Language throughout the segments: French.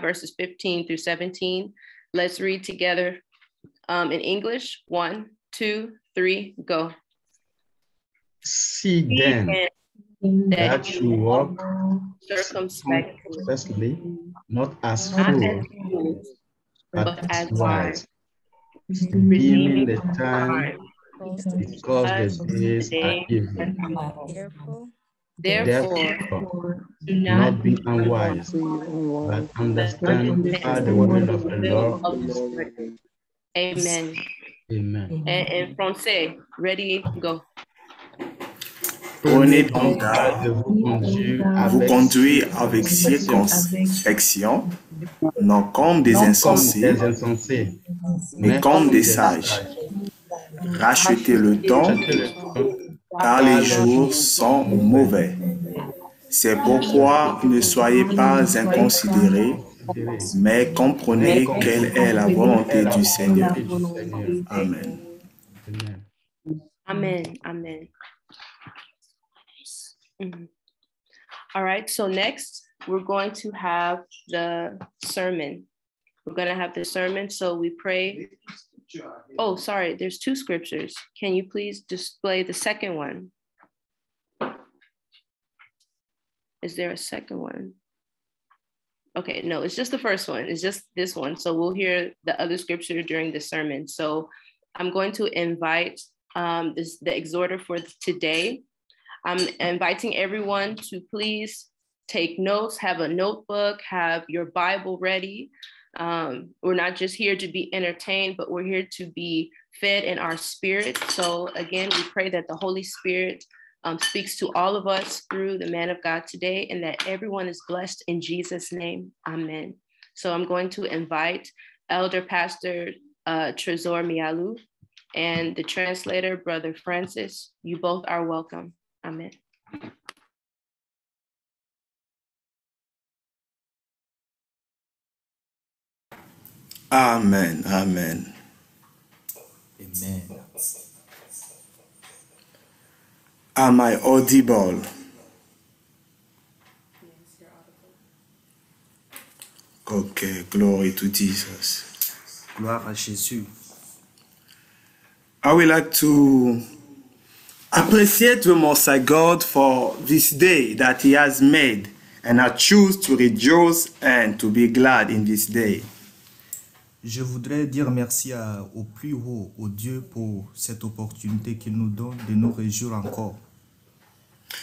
verses 15 through 17. Let's read together in English. 1, 2, 3, go. See then that you walk circumspectly, not as fools, but as wise, redeeming the time, because the days are evil. Therefore, do not be unwise, but understand how the will of the Lord is. Amen. Amen. En français, ready, go. Prenez donc garde de vous conduire avec circonspection, non comme des insensés, mais comme des sages. Rachetez le temps, car les jours sont mauvais. C'est pourquoi ne soyez pas inconsidérés, mais comprenez quelle est la volonté du Seigneur. Amen. Amen. Amen. All right, so next we're going to have the sermon. We're going to have the sermon, so we pray. Oh, sorry, there's 2 scriptures. Can you please display the second one? Is there a second one? Okay, no, it's just the first one. It's just this one. So we'll hear the other scripture during the sermon. So I'm going to invite the exhorter for today. I'm inviting everyone to please take notes, have a notebook, have your Bible ready. We're not just here to be entertained, but we're here to be fed in our spirit. So again, we pray that the Holy Spirit speaks to all of us through the man of God today, and that everyone is blessed in Jesus' name. Amen. So I'm going to invite Elder Pastor Trezor Mialu and the translator, Brother Francis. You both are welcome. Amen. Amen. Amen. Amen. Am I audible? Yes, you're audible. Okay, glory to Jesus. Gloire à Jésus. I would like to appreciate the Most High God for this day that He has made, and I choose to rejoice and to be glad in this day. Je voudrais dire merci au plus haut, au Dieu, pour cette opportunité qu'il nous donne de nous réjouir encore.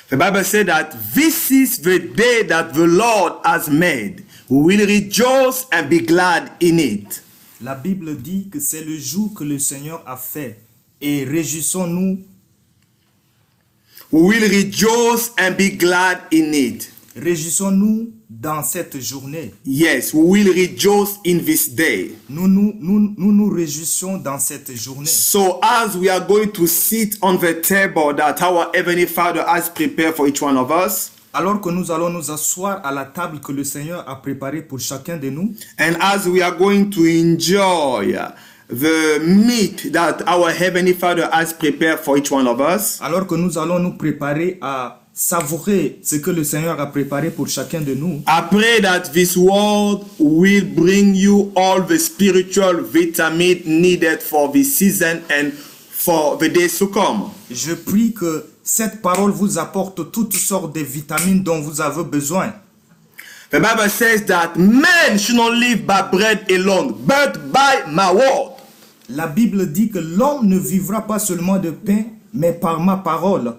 The Bible said that this is the day that the Lord has made. We will rejoice and be glad in it. La Bible dit que c'est le jour que le Seigneur a fait, et réjouissons-nous. We will rejoice and be glad in it. Réjouissons-nous dans cette journée. Yes, we will rejoice in this day. Nous réjouissons dans cette journée. So as we are going to sit on the table that our Heavenly Father has prepared for each one of us, Alors que nous allons nous asseoir à la table que le Seigneur a préparée pour chacun de nous, and as we are going to enjoy the meat that our Heavenly Father has prepared for each one of us, alors que nous allons nous préparer à savourer ce que le Seigneur a préparé pour chacun de nous, I pray that this word will bring you all the spiritual vitamin needed for this season and for the days to come. je prie que cette parole vous apporte toutes sortes de vitamines dont vous avez besoin. The Bible says that man should not live by bread alone, but by my word. La Bible dit que l'homme ne vivra pas seulement de pain, mais par ma parole.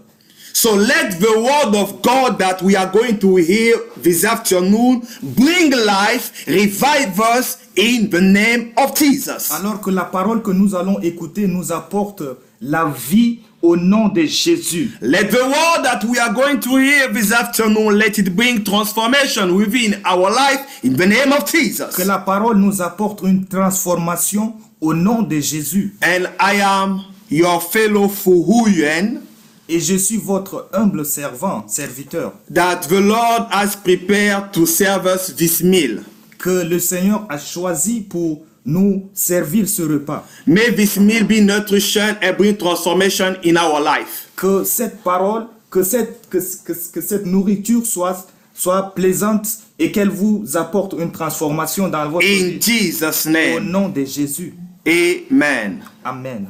So let the word of God that we are going to hear this afternoon bring life, revive us in the name of Jesus. Alors que la parole que nous allons écouter nous apporte la vie au nom de Jésus. Let the word that we are going to hear this afternoon, let it bring transformation within our life in the name of Jesus. Que la parole nous apporte une transformation au nom de Jésus. And I am your fellow Fuhuyen, Et je suis votre humble serviteur, that the Lord has prepared to serve us this meal. que le Seigneur a choisi pour nous servir ce repas. May this meal be nutrition and bring transformation in our life. Que cette parole, que cette nourriture soit plaisante et qu'elle vous apporte une transformation dans votre vie. In Jesus' Au name. nom de Jésus. Amen. Amen.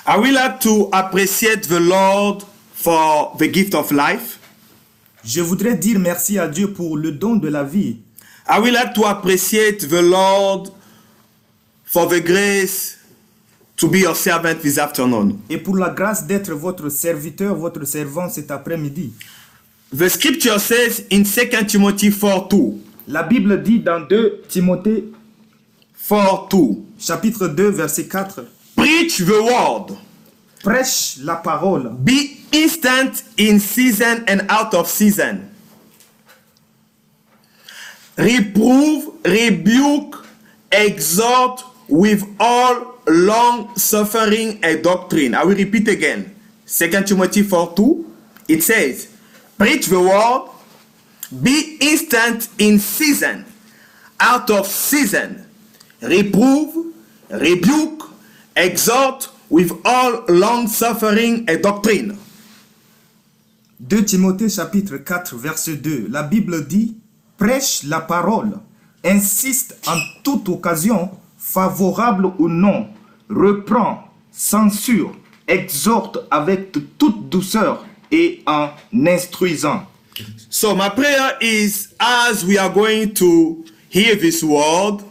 I would like to appreciate the Lord for the gift of life. Je voudrais dire merci à Dieu pour le don de la vie. I would like to appreciate the Lord for the grace to be your servant this afternoon. Et pour la grâce d'être votre serviteur, votre servant cet après-midi. The scripture says in 2 Timothy 4:2. La Bible dit dans 2 Timothée 4:2. chapitre 2 verset 4. Preach the word. Prêche la parole. Be instant in season and out of season. Reprove, rebuke, exhort with all long suffering and doctrine. I will repeat again. 2 Timothy 4:2. It says, preach the word, be instant in season, out of season. Reprove, rebuke, exhort with all long suffering and doctrine. 2 Timothée chapitre 4 verset 2. La Bible dit, prêche la parole, insiste en toute occasion, favorable ou non, reprend, censure, exhorte avec toute douceur et en instruisant. So my prayer is, as we are going to hear this word,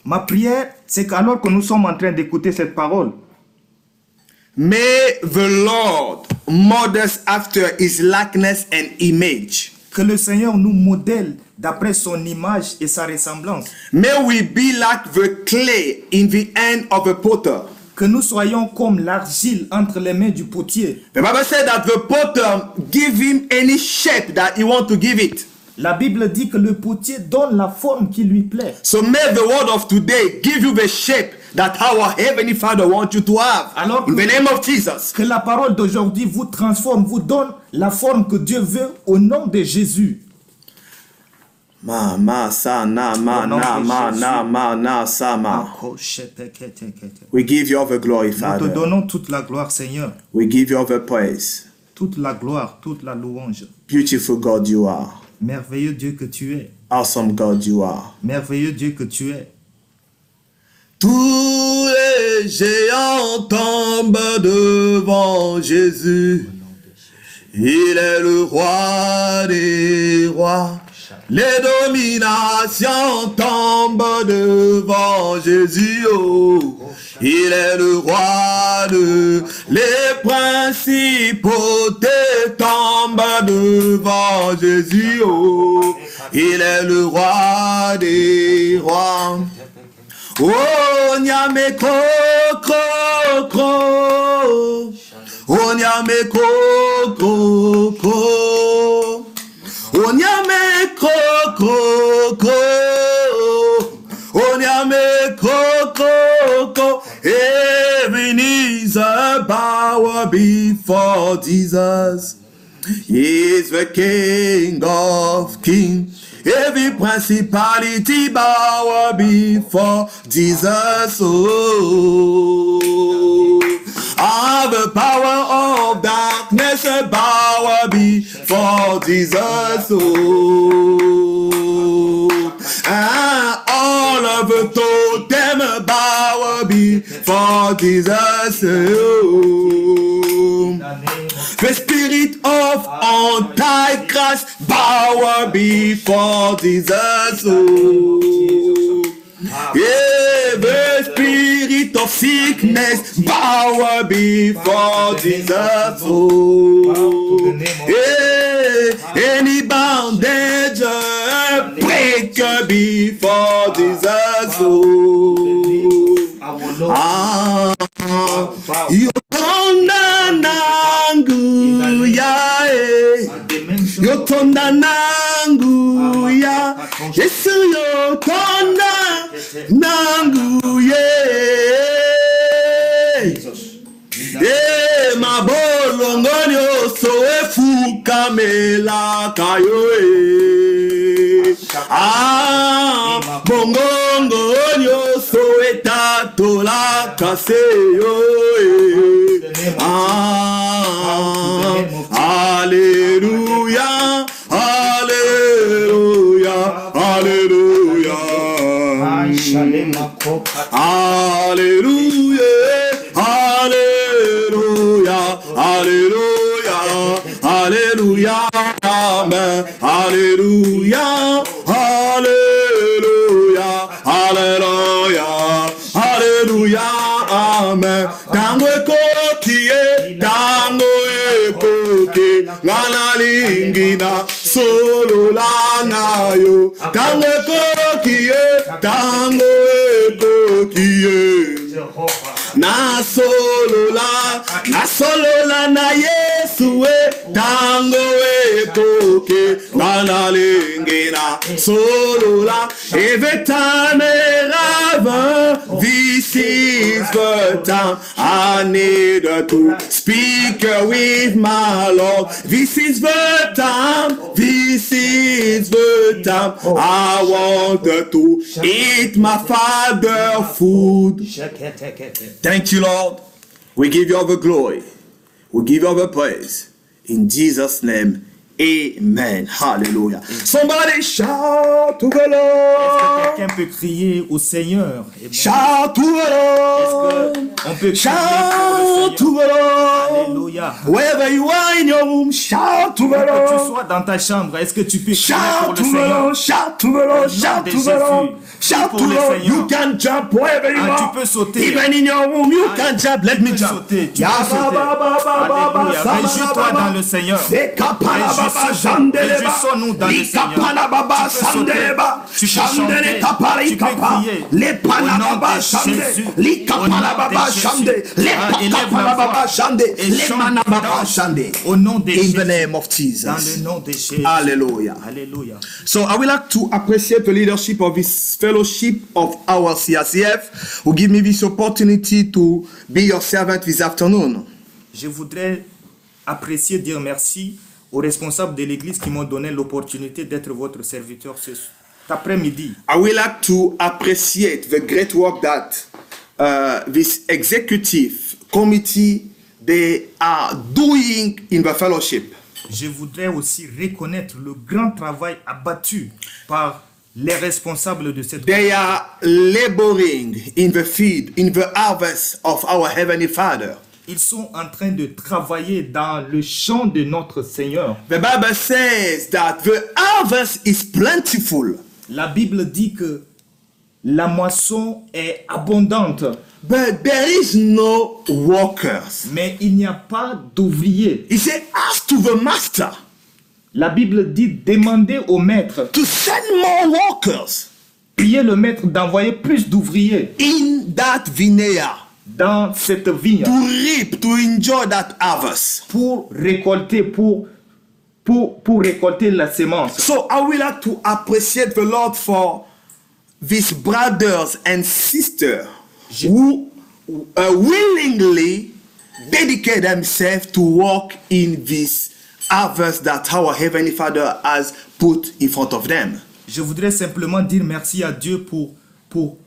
ma prière, c'est qu'alors que nous sommes en train d'écouter cette parole, may the Lord model us after his likeness and image. Que le Seigneur nous modèle d'après son image et sa ressemblance. May we be like the clay in the hand of a potter. Que nous soyons comme l'argile entre les mains du potier. The Bible said that the potter give him any shape that he want to give it. La Bible dit que le potier donne la forme qui lui plaît. So may the word of today give you the shape that our Heavenly Father wants you to have. Alors in the name of Jesus. Que la parole d'aujourd'hui vous transforme, vous donne la forme que Dieu veut au nom de Jésus. We give you all the glory, Nous te Father. donnons toute la gloire, Seigneur. We give you all the praise. Toute la gloire, toute la louange. Beautiful God you are. Merveilleux Dieu que tu es. Awesome God you are. Merveilleux Dieu que tu es. Tous les géants tombent devant Jésus. Il est le roi des rois. Les dominations tombent devant Jésus. Oh. Il est le roi de les principautés tombent devant Jésus. Oh. Il est le roi des rois. Oh, nyame koko, oh, nyame koko, oh, nyame koko, oh, nyame koko. Ebenezer bow before Jesus. He is the King of kings. Every principality bow before Jesus. Oh, all the power of darkness bow before Jesus. Oh, and all of the totem bow before Jesus. Oh, the spirit of Antichrist bow before Jesus. Oh. Yeah, the spirit of sickness bow before Jesus. Oh. Yeah, any bondage break before Jesus. Oh. Ah, nangu ya yotonda nangu ya Yesu yotonda nangu ye mabolongo nyoso efuka mela kayo bongongo tola kase yo. Alléluia, alléluia, alléluia. Alléluia, alléluia, alléluia, alléluia, amen. Alléluia, alléluia, alléluia, alléluia, amen. Tango ekokie, tango ekokie, ngana lingina solo lanayo. Tango ekokie, tango ekokie. Na solo la na Yesu tango ekoke ngana lingina solo la every time this is the time I need to speak with my Lord. This is the time, this is the time I want to eat my Father food. Thank you, Lord. We give you all the glory. We give you all the praise. In Jesus' name, amen. Hallelujah. Somebody shout to the Lord. Quelqu'un peut crier au Seigneur. Shout to the Lord. On peut Shout to the Lord. Alléluia. Wherever you are in your room, shout to the Que tu Lord. sois dans ta chambre, est-ce que tu peux crier Shout pour to le the Seigneur? Lord. Shout to the Lord. Shout to the Lord. Shout to the Lord. You can jump wherever you Tu are. peux sauter. Even in your room, you can jump. Let me jump. Tu peux sauter. Alléluia. Réjouis-toi dans le Seigneur. Réjouissons-nous dans le Seigneur. Tu peux chanter, tu peux crier. Au nom de Jésus, au nom de Jésus. Au nom de In the Jésus. name of Dans Jesus. le nom de Jésus. Hallelujah. Alléluia. So I would like to appreciate the leadership of this fellowship of our CRCF who give me this opportunity to be your servant this afternoon. Je voudrais apprécier, dire merci aux responsables de l'Église qui m'ont donné l'opportunité d'être votre serviteur cet après-midi. I would like to appreciate the great work that this executive committee they are doing in the fellowship. Je voudrais aussi reconnaître le grand travail abattu par les responsables de cette They are laboring in the field, in the harvest of our Heavenly Father. Ils sont en train de travailler dans le champ de notre Seigneur. The Bible says that the harvest is plentiful. La Bible dit que la moisson est abondante, But there is no workers. mais il n'y a pas d'ouvriers. He said, ask to the master La Bible dit demandez au maître, to send more workers priez le maître d'envoyer plus d'ouvriers in that vineyard dans cette vigne to reap, to enjoy that harvest. pour récolter, pour récolter la sémence. So I would like to appreciate the Lord for these brothers and sisters who willingly dedicate themselves to walk in this harvest that our Heavenly Father has put in front of them. Je voudrais simplement dire merci à Dieu pour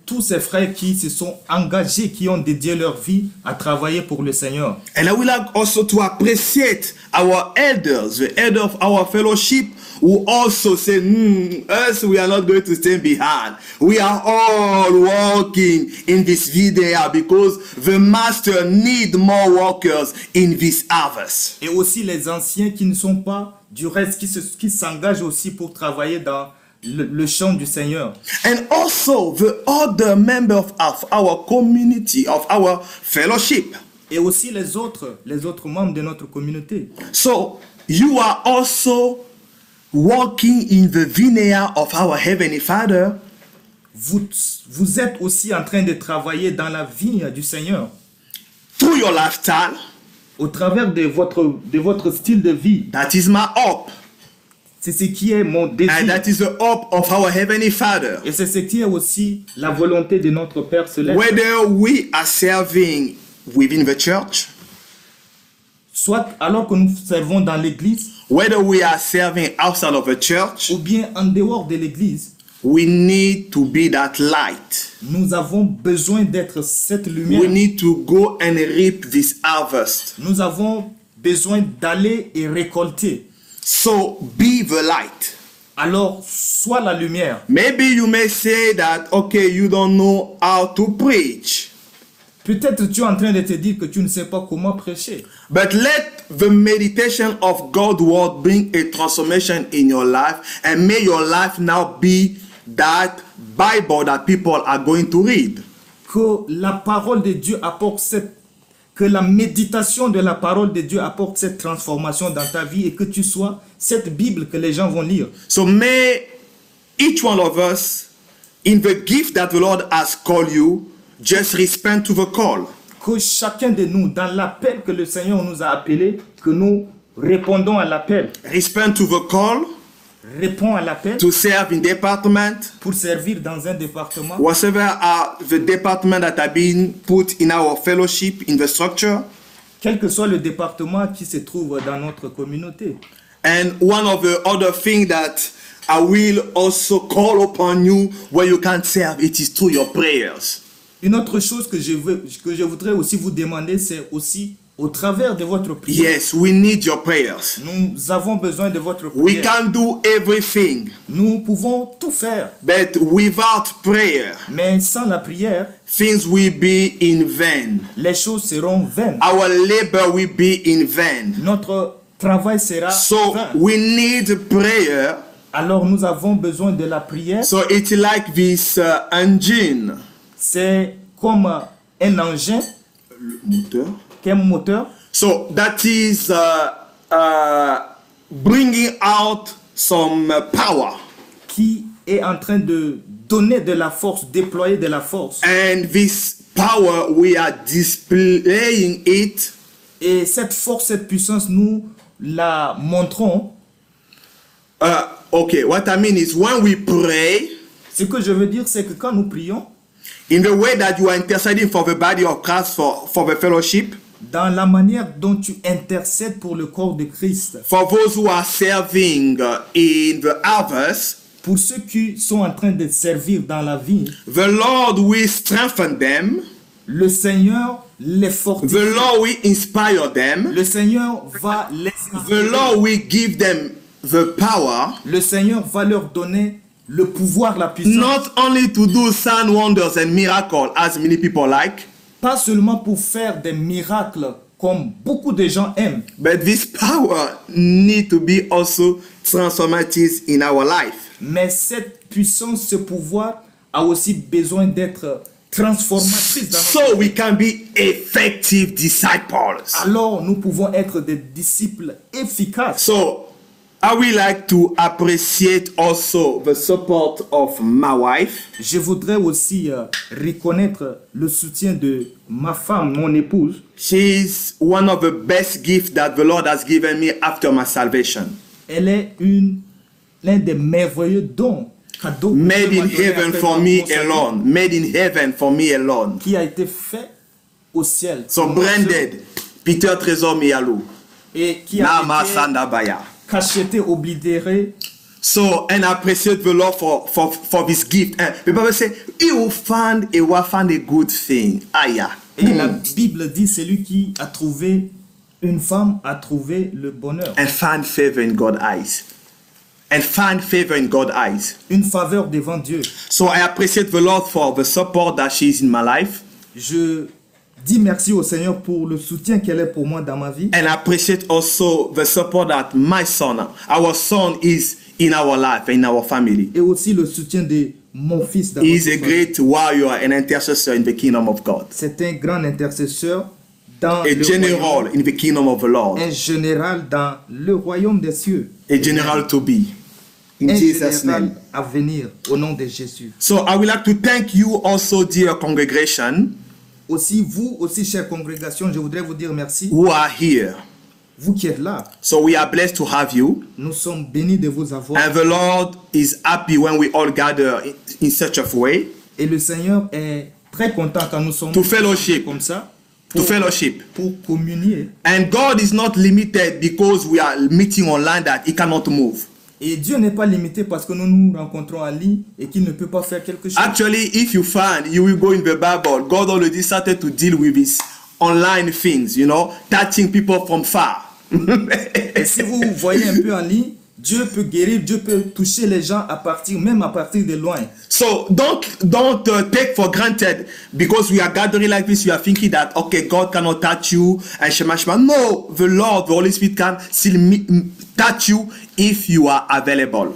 tous ces frères qui se sont engagés, qui ont dédié leur vie à travailler pour le Seigneur. And I would like also to appreciate our elders, the elder of our fellowship, who also say, us, we are not going to stand behind. We are all working in this video because the master need more workers in this harvest. Et aussi les anciens qui ne sont pas du reste, qui s'engagent aussi pour travailler dans le champ du Seigneur. And also the other members of our community, of our fellowship. Et aussi les autres membres de notre communauté. So you are also walking in the vineyard of our Heavenly Father. Vous êtes aussi en train de travailler dans la vigne du Seigneur. Through your lifestyle. Au travers de votre style de vie. That is my hope. C'est ce qui est mon désir. And that is the hope of our Heavenly Father. Et c'est ce qui est aussi la volonté de notre Père Céleste. Whether we are serving within the church, soit alors que nous servons dans l'église, whether we are serving outside of the church, ou bien en dehors de l'église, We need to be that light. Nous avons besoin d'être cette lumière. We need to go and reap this harvest. Nous avons besoin d'aller et récolter. So be the light. Alors, sois la lumière. Maybe you may say that, okay, you don't know how to preach. Peut-être tu es en train de te dire que tu ne sais pas comment prêcher. But let the meditation of God's word bring a transformation in your life, and may your life now be that Bible that people are going to read. Que la parole de Dieu apporte que la méditation de la parole de Dieu apporte cette transformation dans ta vie et que tu sois cette Bible que les gens vont lire. So may each one of us, in the gift that the Lord has called you, just respond to the call. Que chacun de nous, dans l'appel que le Seigneur nous a appelé, que nous répondons à l'appel. Respond to the call. Réponds à l'appel. To serve in department. Pour servir dans un département. Whatever are the department that are being put in our fellowship, in the structure. Quel que soit le département qui se trouve dans notre communauté. And one of the other things that I will also call upon you where you can serve, it is through your prayers. Une autre chose que je voudrais aussi vous demander, c'est aussi au travers de votre prière. Yes, we need your prayers. Nous avons besoin de votre prière. We can do everything. Nous pouvons tout faire. But without prayer, mais sans la prière, things will be in vain. Les choses seront vaines. Our labor will be in vain. Notre travail sera vain. We need prayer. Alors nous avons besoin de la prière. So it's like this engine. C'est comme un engin. Le moteur. Quel moteur? So that is bringing out some power. Qui est en train de donner de la force, déployer de la force. And this power, we are displaying it. Et cette force, cette puissance, nous la montrons. Okay, what I mean is when we pray. Ce que je veux dire, c'est que quand nous prions. In the way that you are interceding for the body of Christ, for the fellowship. Dans la manière dont tu intercèdes pour le corps de Christ. For those who are serving in the harvest. Pour ceux qui sont en train de servir dans la vie. The Lord will strengthen them. Le Seigneur les fortifie. The Lord will inspire them. Le Seigneur va les inspirer. The Lord will give them the power. Le Seigneur va leur donner le pouvoir, la puissance. Not only to do sign wonders and miracles as many people like. Pas seulement pour faire des miracles comme beaucoup de gens aiment. But this power need to be also transformative in our life. Mais cette puissance, ce pouvoir a aussi besoin d'être transformatrice dans notre vie. So we can be effective disciples. Alors nous pouvons être des disciples efficaces. So I would like to appreciate also the support of my wife. Je voudrais aussi reconnaître le soutien de ma femme, mon épouse. She's one of the best gifts that the Lord has given me after my salvation. Elle est l'un des merveilleux dons, cadeaux. Made in heaven for me alone. Made in heaven for me alone. Qui a été fait au ciel. So branded Peter Trésor Mialou. Et qui a été cacheté, oblitéré. So, and I appreciate the Lord for this gift. And the Bible says, he will find a good thing. Aya. Et la Bible dit, celui qui a trouvé une femme a trouvé le bonheur. And find favor in God's eyes. And find favor in God's eyes. Une faveur devant Dieu. So I appreciate the Lord for the support that she is in my life. Je dis merci au Seigneur pour le soutien qu'elle est pour moi dans ma vie. And I appreciate also the support that my son, our son, is in our life, in our family. Et aussi le soutien de mon fils dans He is a great warrior and intercessor in the kingdom of God. C'est un grand intercesseur dans a general in the kingdom of the Lord. Un général dans le royaume des cieux. A general to be. In Jesus' name. À venir au nom de Jésus. So I would like to thank you also, dear congregation. Aussi, vous aussi, chère congrégation, je voudrais vous dire merci. Who are here. Vous qui êtes là. So we are blessed to have you. Nous sommes bénis de vous avoir. And the Lord is happy when we all gather in such a way. Et le Seigneur est très content quand nous sommes to fellowship comme ça. To fellowship. Pour communier. And God is not limited because we are meeting online that He cannot move. Et Dieu n'est pas limité parce que nous nous rencontrons en ligne et qu'il ne peut pas faire quelque chose. Actually, if you find, you will go in the Bible, God already started to deal with these online things, you know, touching people from far. Et si vous voyez un peu en ligne, Dieu peut guérir, Dieu peut toucher les gens même à partir de loin. So don't take for granted because we are gathering like this, you are thinking that, okay, God cannot touch you and shema. No, the Lord, the Holy Spirit can still touch you if you are available.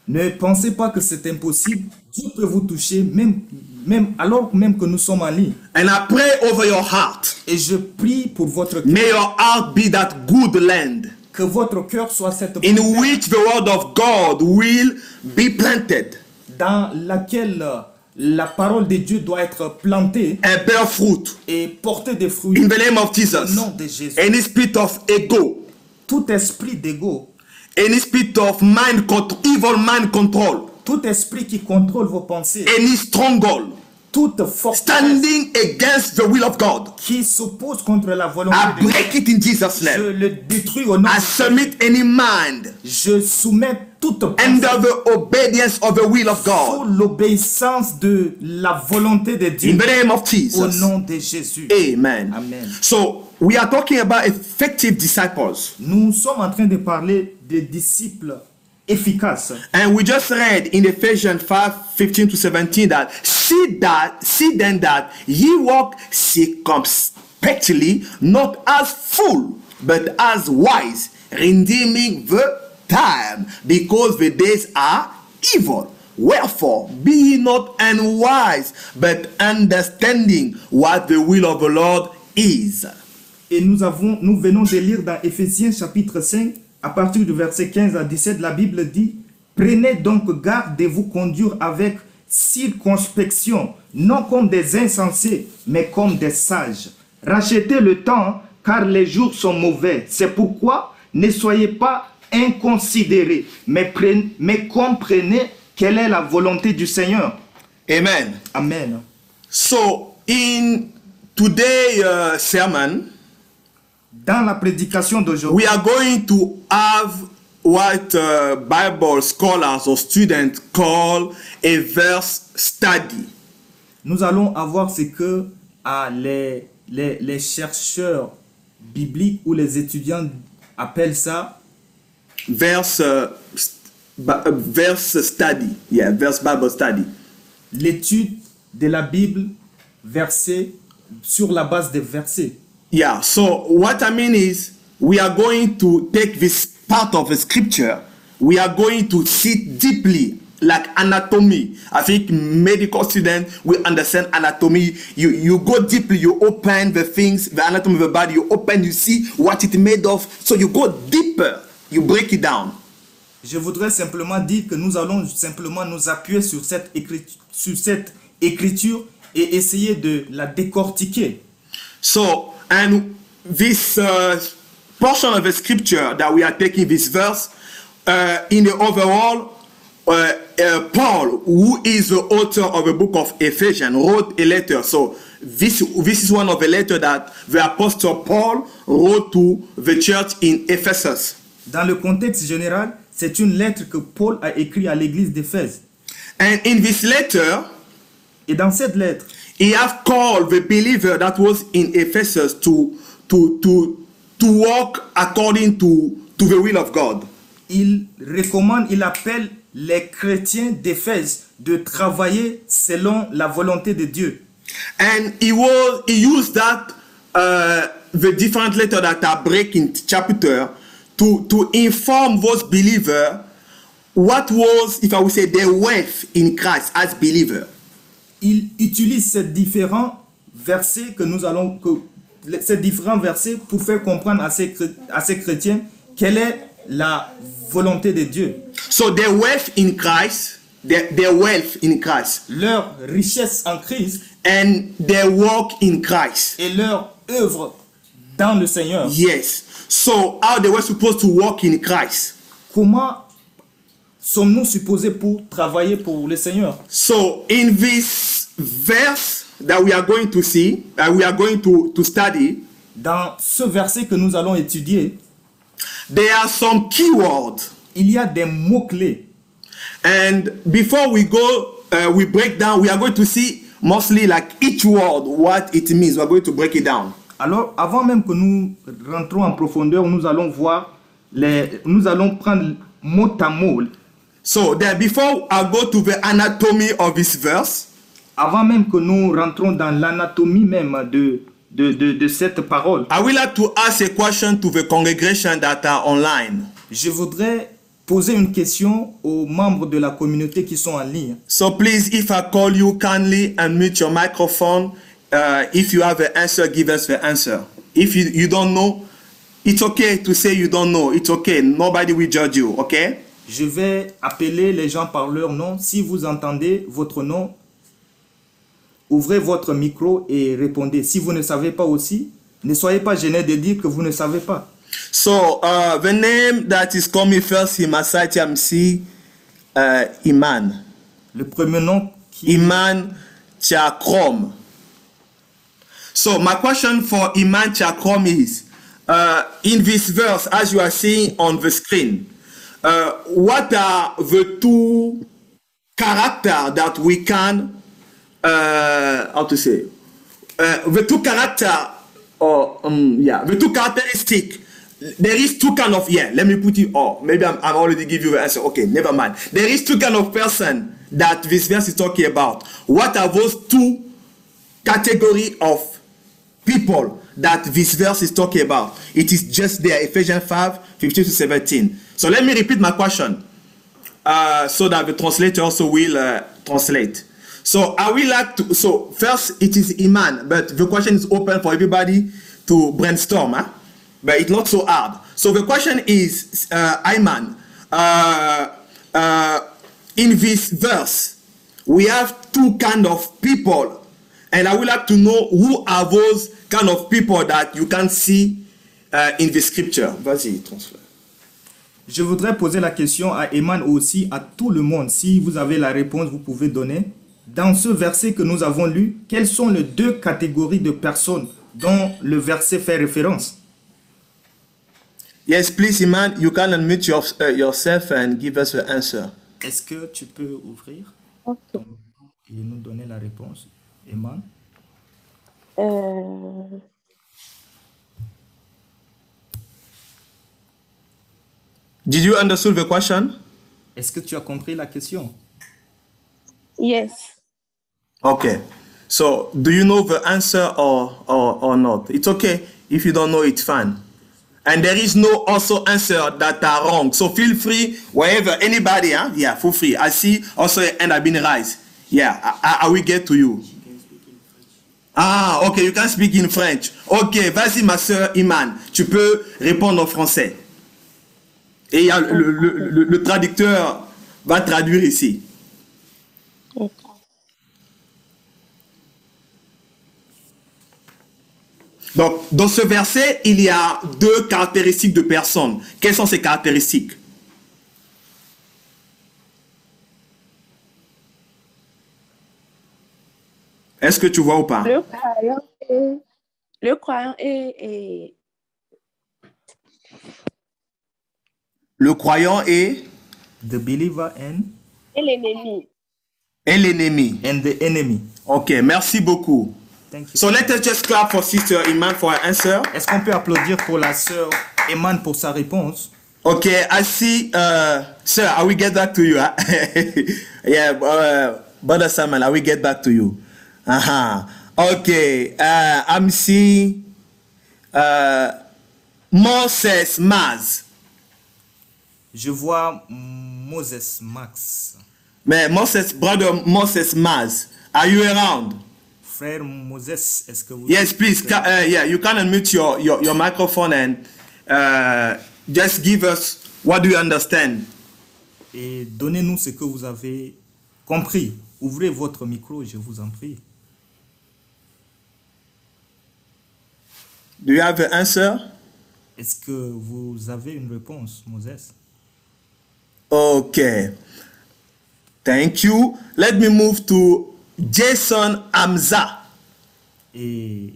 Ne pensez pas que c'est impossible. Dieu peut vous toucher alors même que nous sommes en ligne. And I pray over your heart. Et je prie pour votre cœur. May your heart be that good land. Que votre cœur soit cette in which the word of God will be planted. Dans laquelle la parole de Dieu doit être plantée. And bear fruit. Et porter des fruits. In the name of Jesus. Au nom de Jésus. Any spirit of ego. Tout esprit d'ego. Any spirit of evil mind control. Tout esprit qui contrôle vos pensées. Any stronghold. Toute force standing against the will of God. Qui s'oppose contre la volonté de Dieu. I break it in Jesus' name. Je le détruis au nom I submit any mind. Je soumets toute pensée. Under the obedience of the will of God. Sous l'obéissance de la volonté de Dieu. In the name of Jesus. Au nom de Jésus. Amen. Amen. So we are talking about effective disciples. Nous sommes en train de parler de disciples efficace. And we just read in Ephesians 5:15-17 that see then that ye walk circumspectly, not as fool, but as wise, redeeming the time, because the days are evil. Wherefore, be ye not unwise, but understanding what the will of the Lord is. Et nous venons de lire dans Éphésiens chapitre 5, à partir du verset 15 à 17, la Bible dit: prenez donc garde de vous conduire avec circonspection, non comme des insensés, mais comme des sages. Rachetez le temps, car les jours sont mauvais. C'est pourquoi ne soyez pas inconsidérés, mais comprenez quelle est la volonté du Seigneur. Amen. Amen. So, in today's sermon, dans la prédication d'aujourd'hui, we are going to have what Bible scholars or students call a verse study. Nous allons avoir ce que les chercheurs bibliques ou les étudiants appellent ça verse study. Yeah, verse Bible study. L'étude de la Bible verset sur la base des versets. Yeah, so what I mean is we are going to take this part of the scripture, we are going to sit deeply like anatomy. I think medical students will understand anatomy. You go deeply, you open the things, the anatomy of the body, you open, you see what it's made of. So you go deeper, you break it down. Je voudrais simplement dire que nous allons simplement nous appuyer sur cette écriture et essayer de la décortiquer. So, and this portion of the scripture that we are taking this verse, in the overall, Paul, who is the author of the book of Ephesians, wrote a letter. So this is one of the letters that the apostle Paul wrote to the church in Ephesus. Dans le contexte général, c'est une lettre que Paul a écrite à l'église d'Éphèse. And in this letter, et dans cette lettre, he has called the believer that was in Ephesus to walk according to the will of God. Il recommande, il appelle les chrétiens d'Éphèse de travailler selon la volonté de Dieu. And he used that the different letters that are breaking chapter to inform those believers what was, if I would say, their wealth in Christ as believer. Il utilise ces différents versets ces différents versets pour faire comprendre à ces chrétiens quelle est la volonté de Dieu. So their wealth in Christ, their wealth in Christ, leur richesse en Christ, and their work in Christ, et leur œuvre dans le Seigneur. Yes. So how they were supposed to work in Christ. Comment sommes-nous supposés pour travailler pour le Seigneur? So in this verse that we are going to see, that we are going to study, dans ce verset que nous allons étudier, there are some keywords. il y a des mots-clés. And before we go, we break down, we are going to see mostly like each word, what it means. We are going to break it down. Alors, avant même que nous rentrons en profondeur, nous allons voir, nous allons prendre mot à mot. So then before I go to the anatomy of this verse, avant même que nous rentrons dans l'anatomie même de cette parole, I would like to ask a question to the congregation that are online. Je voudrais poser une question aux membres de la communauté qui sont en ligne. So please, if I call you, kindly unmute your microphone. If you have an answer, give us the answer. If you don't know, it's okay to say you don't know. It's okay. Nobody will judge you, okay? Je vais appeler les gens par leur nom. Si vous entendez votre nom, ouvrez votre micro et répondez. Si vous ne savez pas aussi, ne soyez pas gênés de dire que vous ne savez pas. So, the name that is coming first in my site, MC, Iman. Le premier nom qui... Iman Chakrom. So, my question for Iman Chakrom is, in this verse, as you are seeing on the screen, what are the two characters that we can, how to say, the two character, or the two characteristic. There is two kind of, let me put it, maybe I'm already give you the answer. Okay, never mind. There is two kind of person that this verse is talking about. What are those two category of people that this verse is talking about? It is just there, Ephesians 5, 15 to 17. So let me repeat my question so that the translator also will translate. So I will like to, so first it is Iman, but the question is open for everybody to brainstorm, but it's not so hard. So the question is, Iman, in this verse, we have two kind of people, and I would like to know who are those kind of people that you can see in the scripture. Vas-y, transfère. Je voudrais poser la question à Eman aussi, à tout le monde. Si vous avez la réponse, vous pouvez donner. Dans ce verset que nous avons lu, quelles sont les deux catégories de personnes dont le verset fait référence? Yes, please, Iman, you can unmute yourself and give us the answer. Est-ce que tu peux ouvrir et nous donner la réponse, Eman? Did you understand the question? Est-ce que tu as compris la question? Yes. Okay. So, do you know the answer or not? It's okay. If you don't know, it's fine. And there is no also answer that are wrong. So feel free, wherever, anybody, yeah, feel free. I see also a hand have been raised. Yeah, I will get to you. Ah, ok, you can speak in French. Ok, vas-y ma soeur Iman, tu peux répondre en français. Et le traducteur va traduire ici. Okay. Donc, dans ce verset, il y a deux caractéristiques de personnes. Quelles sont ces caractéristiques? Est-ce que tu vois ou pas? Le croyant est... Le croyant est... The believer and... Et l'ennemi. Et l'ennemi. And the enemy. Ok, merci beaucoup. Thank you. So let us just clap for Sister Iman for her answer. Est-ce qu'on peut applaudir pour la sœur Eman pour sa réponse? Ok, I see, sir, I will get back to you. Huh? Yeah, Brother Samuel, I will get back to you. Okay, I'm seeing Moses Maz. Je vois Moses Max. Mais Moses, brother Moses Maz, are you around? Frère Moses, est-ce que vous... Yes, please. Yeah, you can unmute your microphone and just give us what do you understand. Et donnez-nous ce que vous avez compris. Ouvrez votre micro, je vous en prie. Do you have an answer? Est-ce que vous avez une réponse, Moses? Okay. Thank you. Let me move to Jason Hamza. Et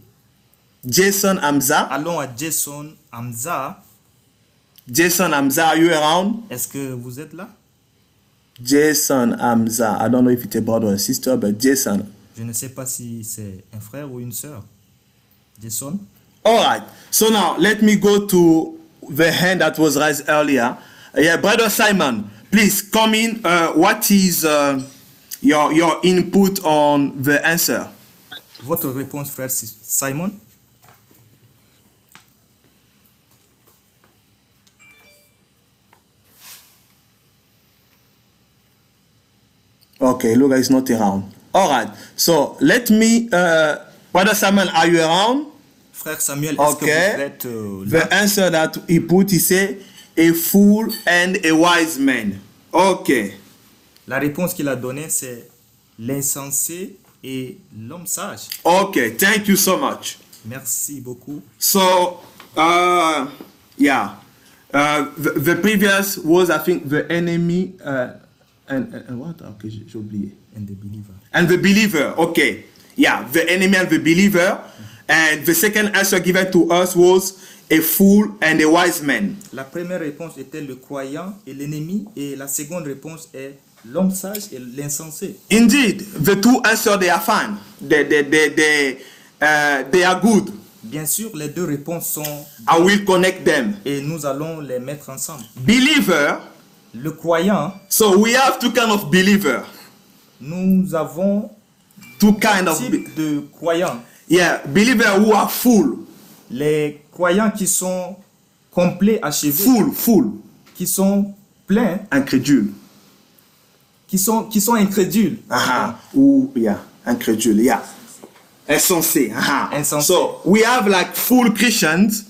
Jason Hamza. allons à Jason Hamza. Jason Hamza, are you around? Est-ce que vous êtes là? Jason Hamza. I don't know if it's a brother or a sister, but Jason. Je ne sais pas si c'est un frère ou une sœur. Jason? All right. So now let me go to the hand that was raised earlier. Yeah, Brother Simon, please come in. What is your input on the answer? Votre réponse, frère Simon? Okay, Luca is not around. All right. So let me, Brother Simon, are you around? Frère Samuel, est-ce que vous êtes The answer that he put, he said, a fool and a wise man. Okay. La réponse qu'il a donnée, c'est l'insensé et l'homme sage. Okay, thank you so much. Merci beaucoup. So, yeah. The previous was, I think, the enemy and what? Okay, j'ai oublié. And the believer. And the believer, okay. Yeah, the enemy and the believer. And the second answer given to us was a fool and a wise man. La première réponse était le croyant et l'ennemi, et la seconde réponse est l'homme sage et l'insensé. Indeed, the two answers, they are fine. They are good. Bien sûr, les deux réponses sont... I will connect them. Et nous allons les mettre ensemble. Believer. Le croyant. So we have two kinds of believer. Nous avons two kinds of de croyants. Yeah, believers who are full. Les croyants qui sont complets, achevés. Full. Qui sont pleins. Incrédules. Qui sont incrédules. Ou yeah, incrédules. Yeah. Insensé. Insensé. So we have like full Christians.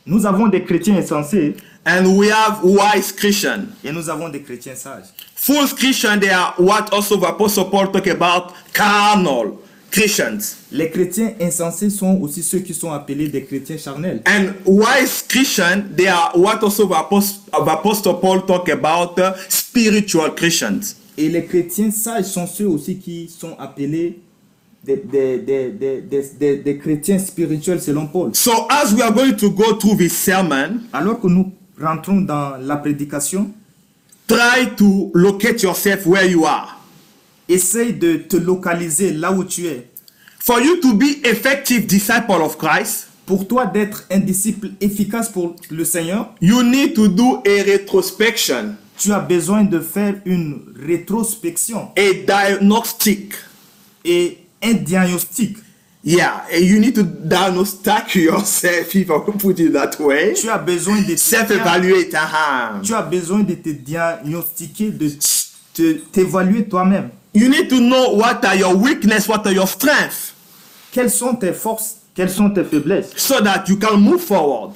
Nous avons des chrétiens insensés. And we have wise Christians. Et nous avons des chrétiens sages. Full Christians, they are what also the Apostle Paul talk about carnal Christians. Les chrétiens insensés sont aussi ceux qui sont appelés des chrétiens charnels. And wise Christians, they are what also the Apostle Paul talk about spiritual Christians. Et les chrétiens sages sont ceux aussi qui sont appelés des chrétiens spirituels selon Paul. So as we are going to go through this sermon, alors que nous rentrons dans la prédication, try to locate yourself where you are. Essaye de te localiser là où tu es. For you to be effective disciple of Christ, pour toi d'être un disciple efficace pour le Seigneur, you need to do a retrospection. Tu as besoin de faire une rétrospection. A diagnostic. Et un diagnostic. Yeah, and you need to diagnostic yourself, if I could put it that way. Tu as besoin de self-evaluate. Tu as besoin de te diagnostiquer, de t'évaluer toi-même. You need to know what are your weaknesses, what are your strengths. Quelles sont tes forces, quelles sont tes faiblesses. So that you can move forward.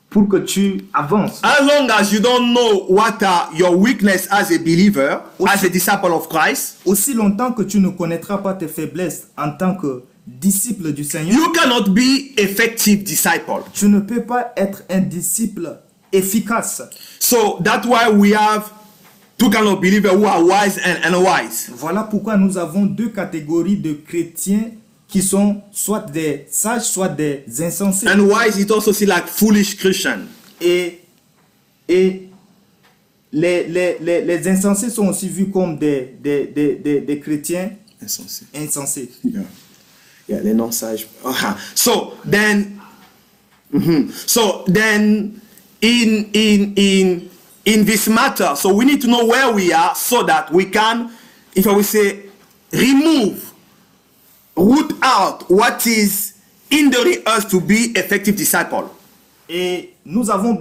Pour que tu avances. As long as you don't know what are your weaknesses as a believer, as a disciple of Christ. Aussi longtemps que tu ne connaîtras pas tes faiblesses en tant que disciple du Seigneur. You cannot be effective disciple. Tu ne peux pas être un disciple efficace. So that's why we have two kinds of believers who are wise and unwise. Voilà pourquoi nous avons deux catégories de chrétiens qui sont soit des sages, soit des insensés. And wise is also seen like foolish Christian. Et les insensés sont aussi vus comme des chrétiens insensés. Yeah, les non sages. So then in this matter, so we need to know where we are so that we can, if I will say, root out what is hindering us to be effective disciple. Et nous avons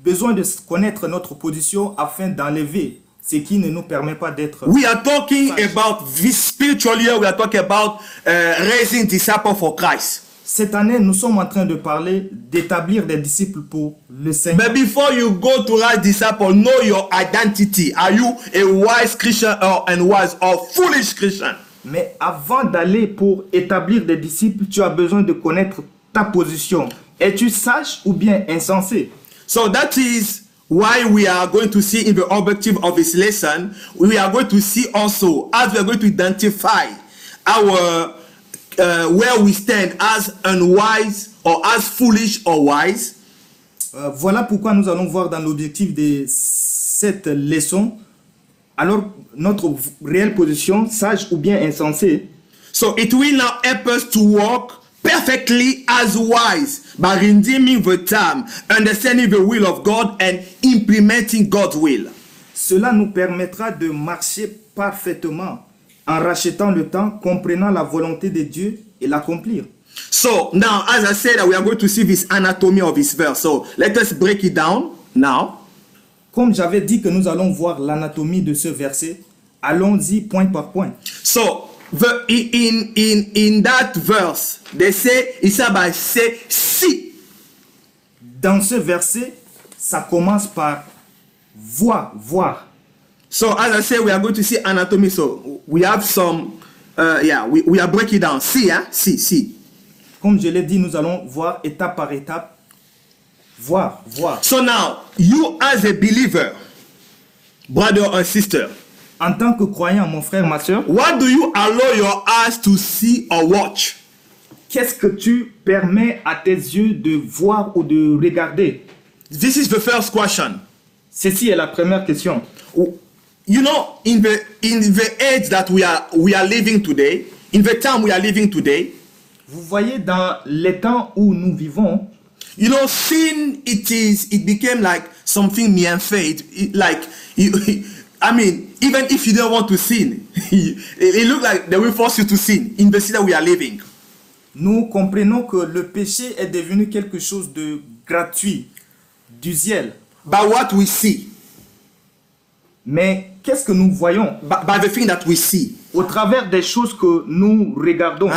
besoin de connaître notre position afin d'enlever ce qui ne nous permet pas d'être. We are talking about this spiritual year. We are talking about raising disciples for Christ. Cette année, nous sommes en train de parler d'établir des disciples pour le Seigneur. But before you go to raise disciples, know your identity. Are you a wise Christian or unwise or foolish Christian? Mais avant d'aller pour établir des disciples, tu as besoin de connaître ta position. Es-tu sage ou bien insensé? So that is why we are going to see in the objective of this lesson, we are going to see also, as we are going to identify our where we stand as unwise or as foolish or wise. Voilà pourquoi nous allons voir dans l'objectif de cette leçon, alors notre réelle position, sage ou bien insensé. So it will now help us to walk perfectly as wise by redeeming the time, understanding the will of God and implementing God's will. Cela nous permettra de marcher parfaitement en rachetant le temps, comprenant la volonté de Dieu et l'accomplir. So now, as I said, we are going to see this anatomy of this verse. So let us break it down now. Comme j'avais dit que nous allons voir l'anatomie de ce verset, allons-y point par point. So in that verse, they say, Isaba say, see. Dans ce verset, ça commence par voir. So as I said, we are going to see anatomy. So we have some, we are breaking down. See, see. Comme je l'ai dit, nous allons voir étape par étape. Voir. So now, you as a believer, brother or sister, en tant que croyant, mon frère, ma soeur, what do you allow your eyes to see or watch? Qu'est-ce que tu permets à tes yeux de voir ou de regarder? This is the first question. Ceci est la première question. You know, in the age that we are living today, in the time we are living today, vous voyez, dans les temps où nous vivons, you know, sin, it became like something mien-fait. I mean, even if you don't want to sin, it looks like they will force you to sin in the city that we are living. Nous comprenons que le péché est devenu quelque chose de gratuit, d'usuel. By what we see. Mais qu'est-ce que nous voyons? By the thing that we see. Au travers des choses que nous regardons.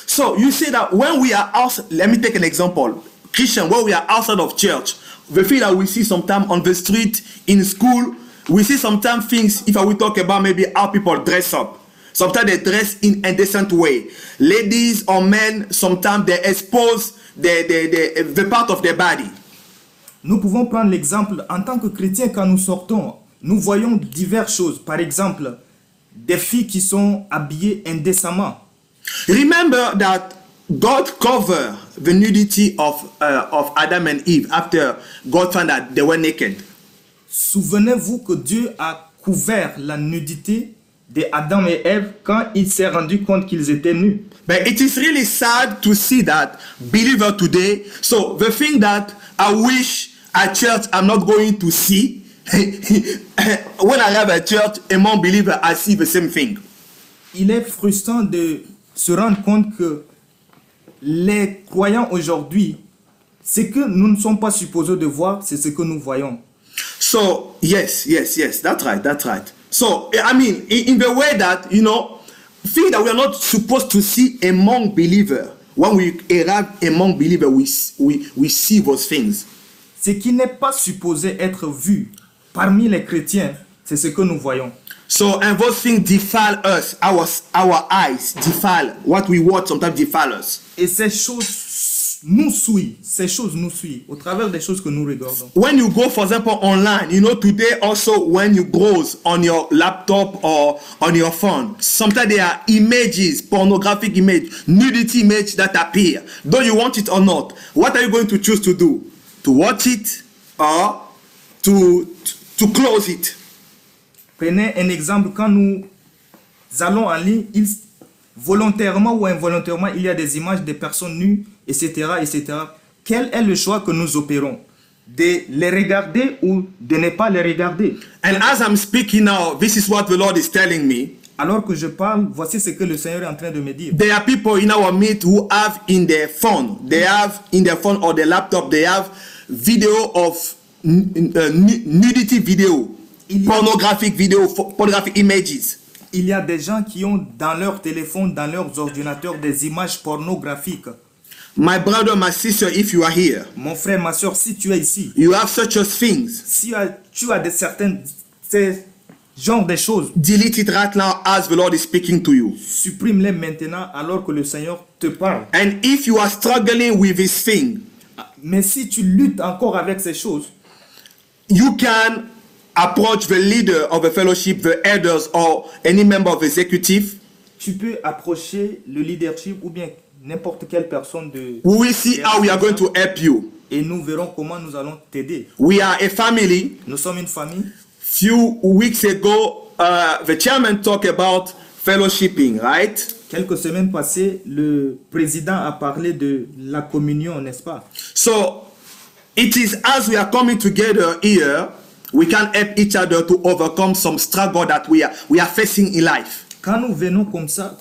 So you see that when we are outside, let me take an example. Christian, when we are outside of church, the thing that we see sometimes on the street, in school, we see sometimes things, if I will talk about maybe how people dress up. Sometimes they dress in a decent way. Ladies or men, sometimes they expose the part of their body. Nous pouvons prendre l'exemple, en tant que chrétiens, quand nous sortons, nous voyons diverses choses. Par exemple, des filles qui sont habillées indécemment. Remember that God covered the nudity of Adam and Eve after God found that they were naked. Souvenez-vous que Dieu a couvert la nudité de Adam et Ève quand il s'est rendu compte qu'ils étaient nus. But it is really sad to see that believer today. So the thing that I wish at church I'm not going to see, when I arrive at church, among believers, I see the same thing. Il est frustrant de se rendre compte que les croyants aujourd'hui, ce que nous ne sommes pas supposés de voir, c'est ce que nous voyons. So, yes, that's right. So, I mean, in the way that, you know, things that we are not supposed to see among believers, when we arrive among believers, we see those things. Ce qui n'est pas supposé être vu parmi les chrétiens, c'est ce que nous voyons. So, and those things defile us, our eyes defile, what we watch sometimes defile us. Et ces choses nous suivent, au travers des choses que nous regardons. When you go, for example, online, you know, today also when you browse on your laptop or on your phone, sometimes there are images, pornographic image, nudity image that appear. Though you want it or not, what are you going to choose to do? To watch it or to close it? Prenez un exemple, quand nous allons en ligne, volontairement ou involontairement, il y a des images de personnes nues, etc., etc. Quel est le choix que nous opérons? De les regarder ou de ne pas les regarder? And as I'm speaking now, this is what the Lord is telling me. Alors que je parle, voici ce que le Seigneur est en train de me dire. There are people in our midst who have in their phone, or their laptop, they have video of nudity video, pornographic video, pornographic images. Il y a des gens qui ont dans leur téléphone, dans leurs ordinateurs, des images pornographiques. My brother, my sister, if you are here, mon frère, ma soeur, si tu es ici, you have such things. Si tu as ces genres de choses, delete it right now as the Lord is speaking to you. Supprime-les maintenant alors que le Seigneur te parle. And if you are struggling with this thing, mais si tu luttes encore avec ces choses, you can approach the leader of the fellowship, the elders, or any member of the executive. Tu peux approcher le leadership ou bien n'importe quelle personne de... We will see how we are going to help you. Et nous verrons comment nous allons t'aider. We are a family. Nous sommes une famille. Few weeks ago, the chairman talked about fellowshipping, right? Quelques semaines passées, le président a parlé de la communion, n'est-ce pas? So, it is as we are coming together here, we can help each other to overcome some struggle that we are facing in life. Quand nous venons comme ça,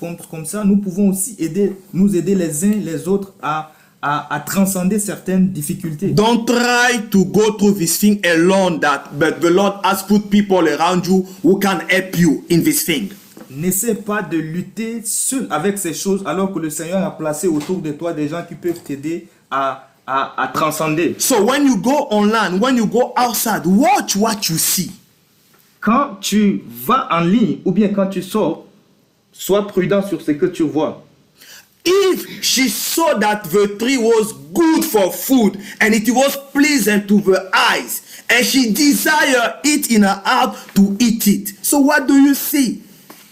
nous pouvons aussi nous aider les uns les autres à transcender certaines difficultés. Don't try to go through this thing alone, but the Lord has put people around you who can help you in this thing. N'essaie pas de lutter seul avec ces choses alors que le Seigneur a placé autour de toi des gens qui peuvent t'aider à transcender. So when you go online, when you go outside, watch what you see. Quand tu vas en ligne ou bien quand tu sors, sois prudent sur ce que tu vois. If she saw that the tree was good for food and it was pleasant to the eyes, and she desired it in her heart to eat it. So what do you see?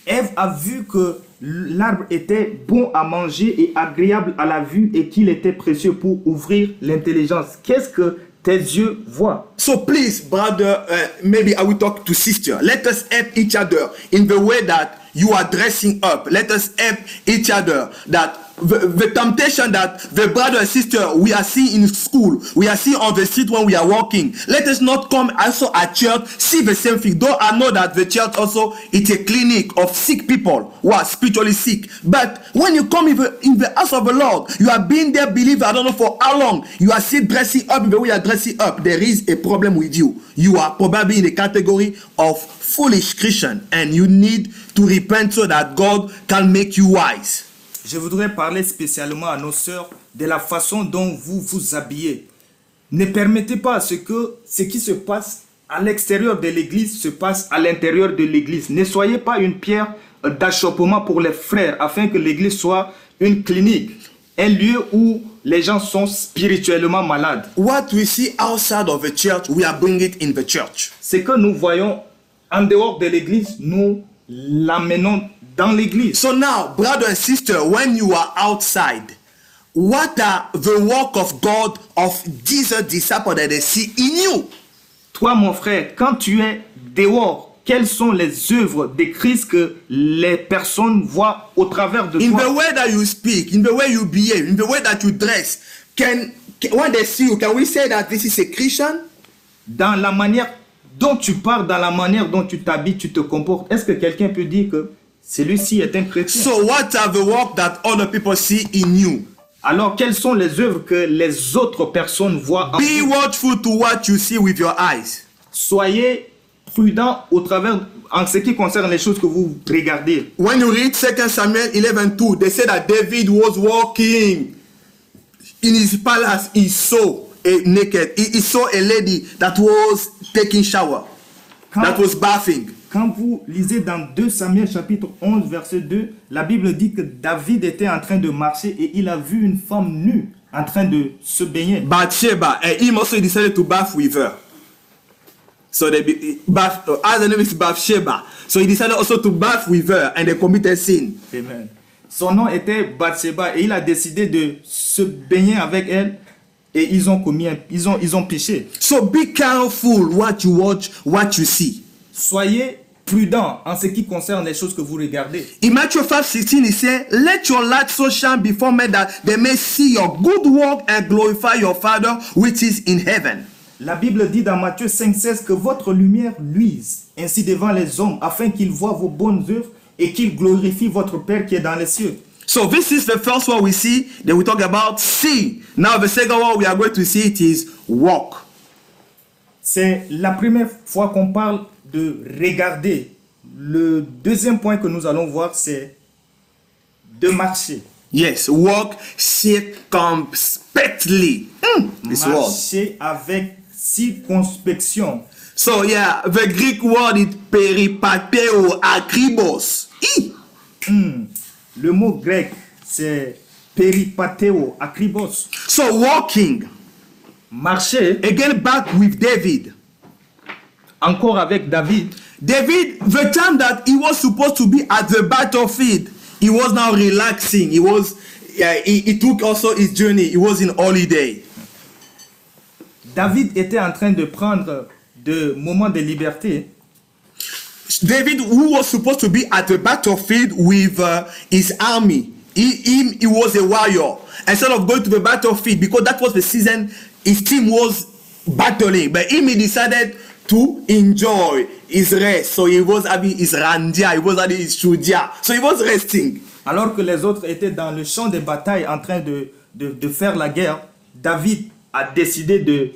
Ève a vu que l'arbre était bon à manger et agréable à la vue et qu'il était précieux pour ouvrir l'intelligence. Qu'est-ce que tes yeux voient? So please, brother, maybe I will talk to sister. Let us help each other in the way that you are dressing up. Let us help each other that the temptation that the brother and sister we are seeing in school, we are seeing on the street when we are walking. Let us not come also at church, see the same thing. Though I know that the church also is a clinic of sick people who are spiritually sick. But when you come in the house of the Lord, you have been there, believer, I don't know for how long, you are still dressing up the way you are dressing up. There is a problem with you. You are probably in the category of foolish Christian and you need to repent so that God can make you wise. Je voudrais parler spécialement à nos sœurs de la façon dont vous vous habillez. Ne permettez pas à ce que ce qui se passe à l'extérieur de l'église se passe à l'intérieur de l'église. Ne soyez pas une pierre d'achoppement pour les frères afin que l'église soit une clinique, un lieu où les gens sont spirituellement malades. What we see outside of the church, we are bringing it in the church. Ce que nous voyons en dehors de l'église, nous l'amenons dans l'église. So now, brother and sister, when you are outside, what are the work of God of Jesus disciples that they see in you? Toi, mon frère, quand tu es dehors, quelles sont les œuvres de Christ que les personnes voient au travers de in toi? In the way that you speak, in the way you behave, in the way that you dress, when they see you, can we say that this is a Christian? Dans la manière dont tu parles, dans la manière dont tu t'habilles, tu te comportes, est-ce que quelqu'un peut dire que celui-ci est un chrétien? So what are the work that other people see in you? Alors, quelles sont les œuvres que les autres personnes voient en Be vous? watchful to what you see with your eyes. Soyez prudent au travers, en ce qui concerne les choses que vous regardez. When you read 2 Samuel 11:2, they say that David was walking in his palace. He saw a naked. He saw a lady that was taking shower, that was bathing. Quand vous lisez dans 2 Samuel chapitre 11 verset 2, la Bible dit que David était en train de marcher et il a vu une femme nue en train de se baigner. Bathsheba, and him also decided to bath with her. So they as the name is Bathsheba, so he decided also to bath with her, and they committed sin. Amen. Son nom était Bathsheba et il a décidé de se baigner avec elle et ils ont péché. So be careful what you watch, what you see. Soyez prudent en ce qui concerne les choses que vous regardez. In Matthew 5:16, he said, "Let your light so shine before men that they may see your good work and glorify your Father which is in heaven." La Bible dit dans Matthieu 5:16 que votre lumière luise ainsi devant les hommes afin qu'ils voient vos bonnes œuvres et qu'ils glorifient votre Père qui est dans les cieux. So this is the first one we see. Then we talk about see. Now the second one we are going to see it is walk. C'est la première fois qu'on parle de regarder. Le deuxième point que nous allons voir, c'est de marcher. Yes, walk circumspectly. Marcher avec circonspection. So yeah, the Greek word is peripateo akribos. Le mot grec, c'est peripateo akribos. So walking. Marcher. Again back with David. Encore avec David. David, the time that he was supposed to be at the battlefield, he was now relaxing. He was he took also his journey. He was in holiday. David était en train de prendre de moments de liberté. David, who was supposed to be at the battlefield with his army, he was a warrior. Instead of going to the battlefield, because that was the season his team was battling, but him, he decided to enjoy his rest. So he was having his randia, he was having his shudia. So he was resting. Alors que les autres étaient dans le champ de bataille en train de faire la guerre, David a décidé de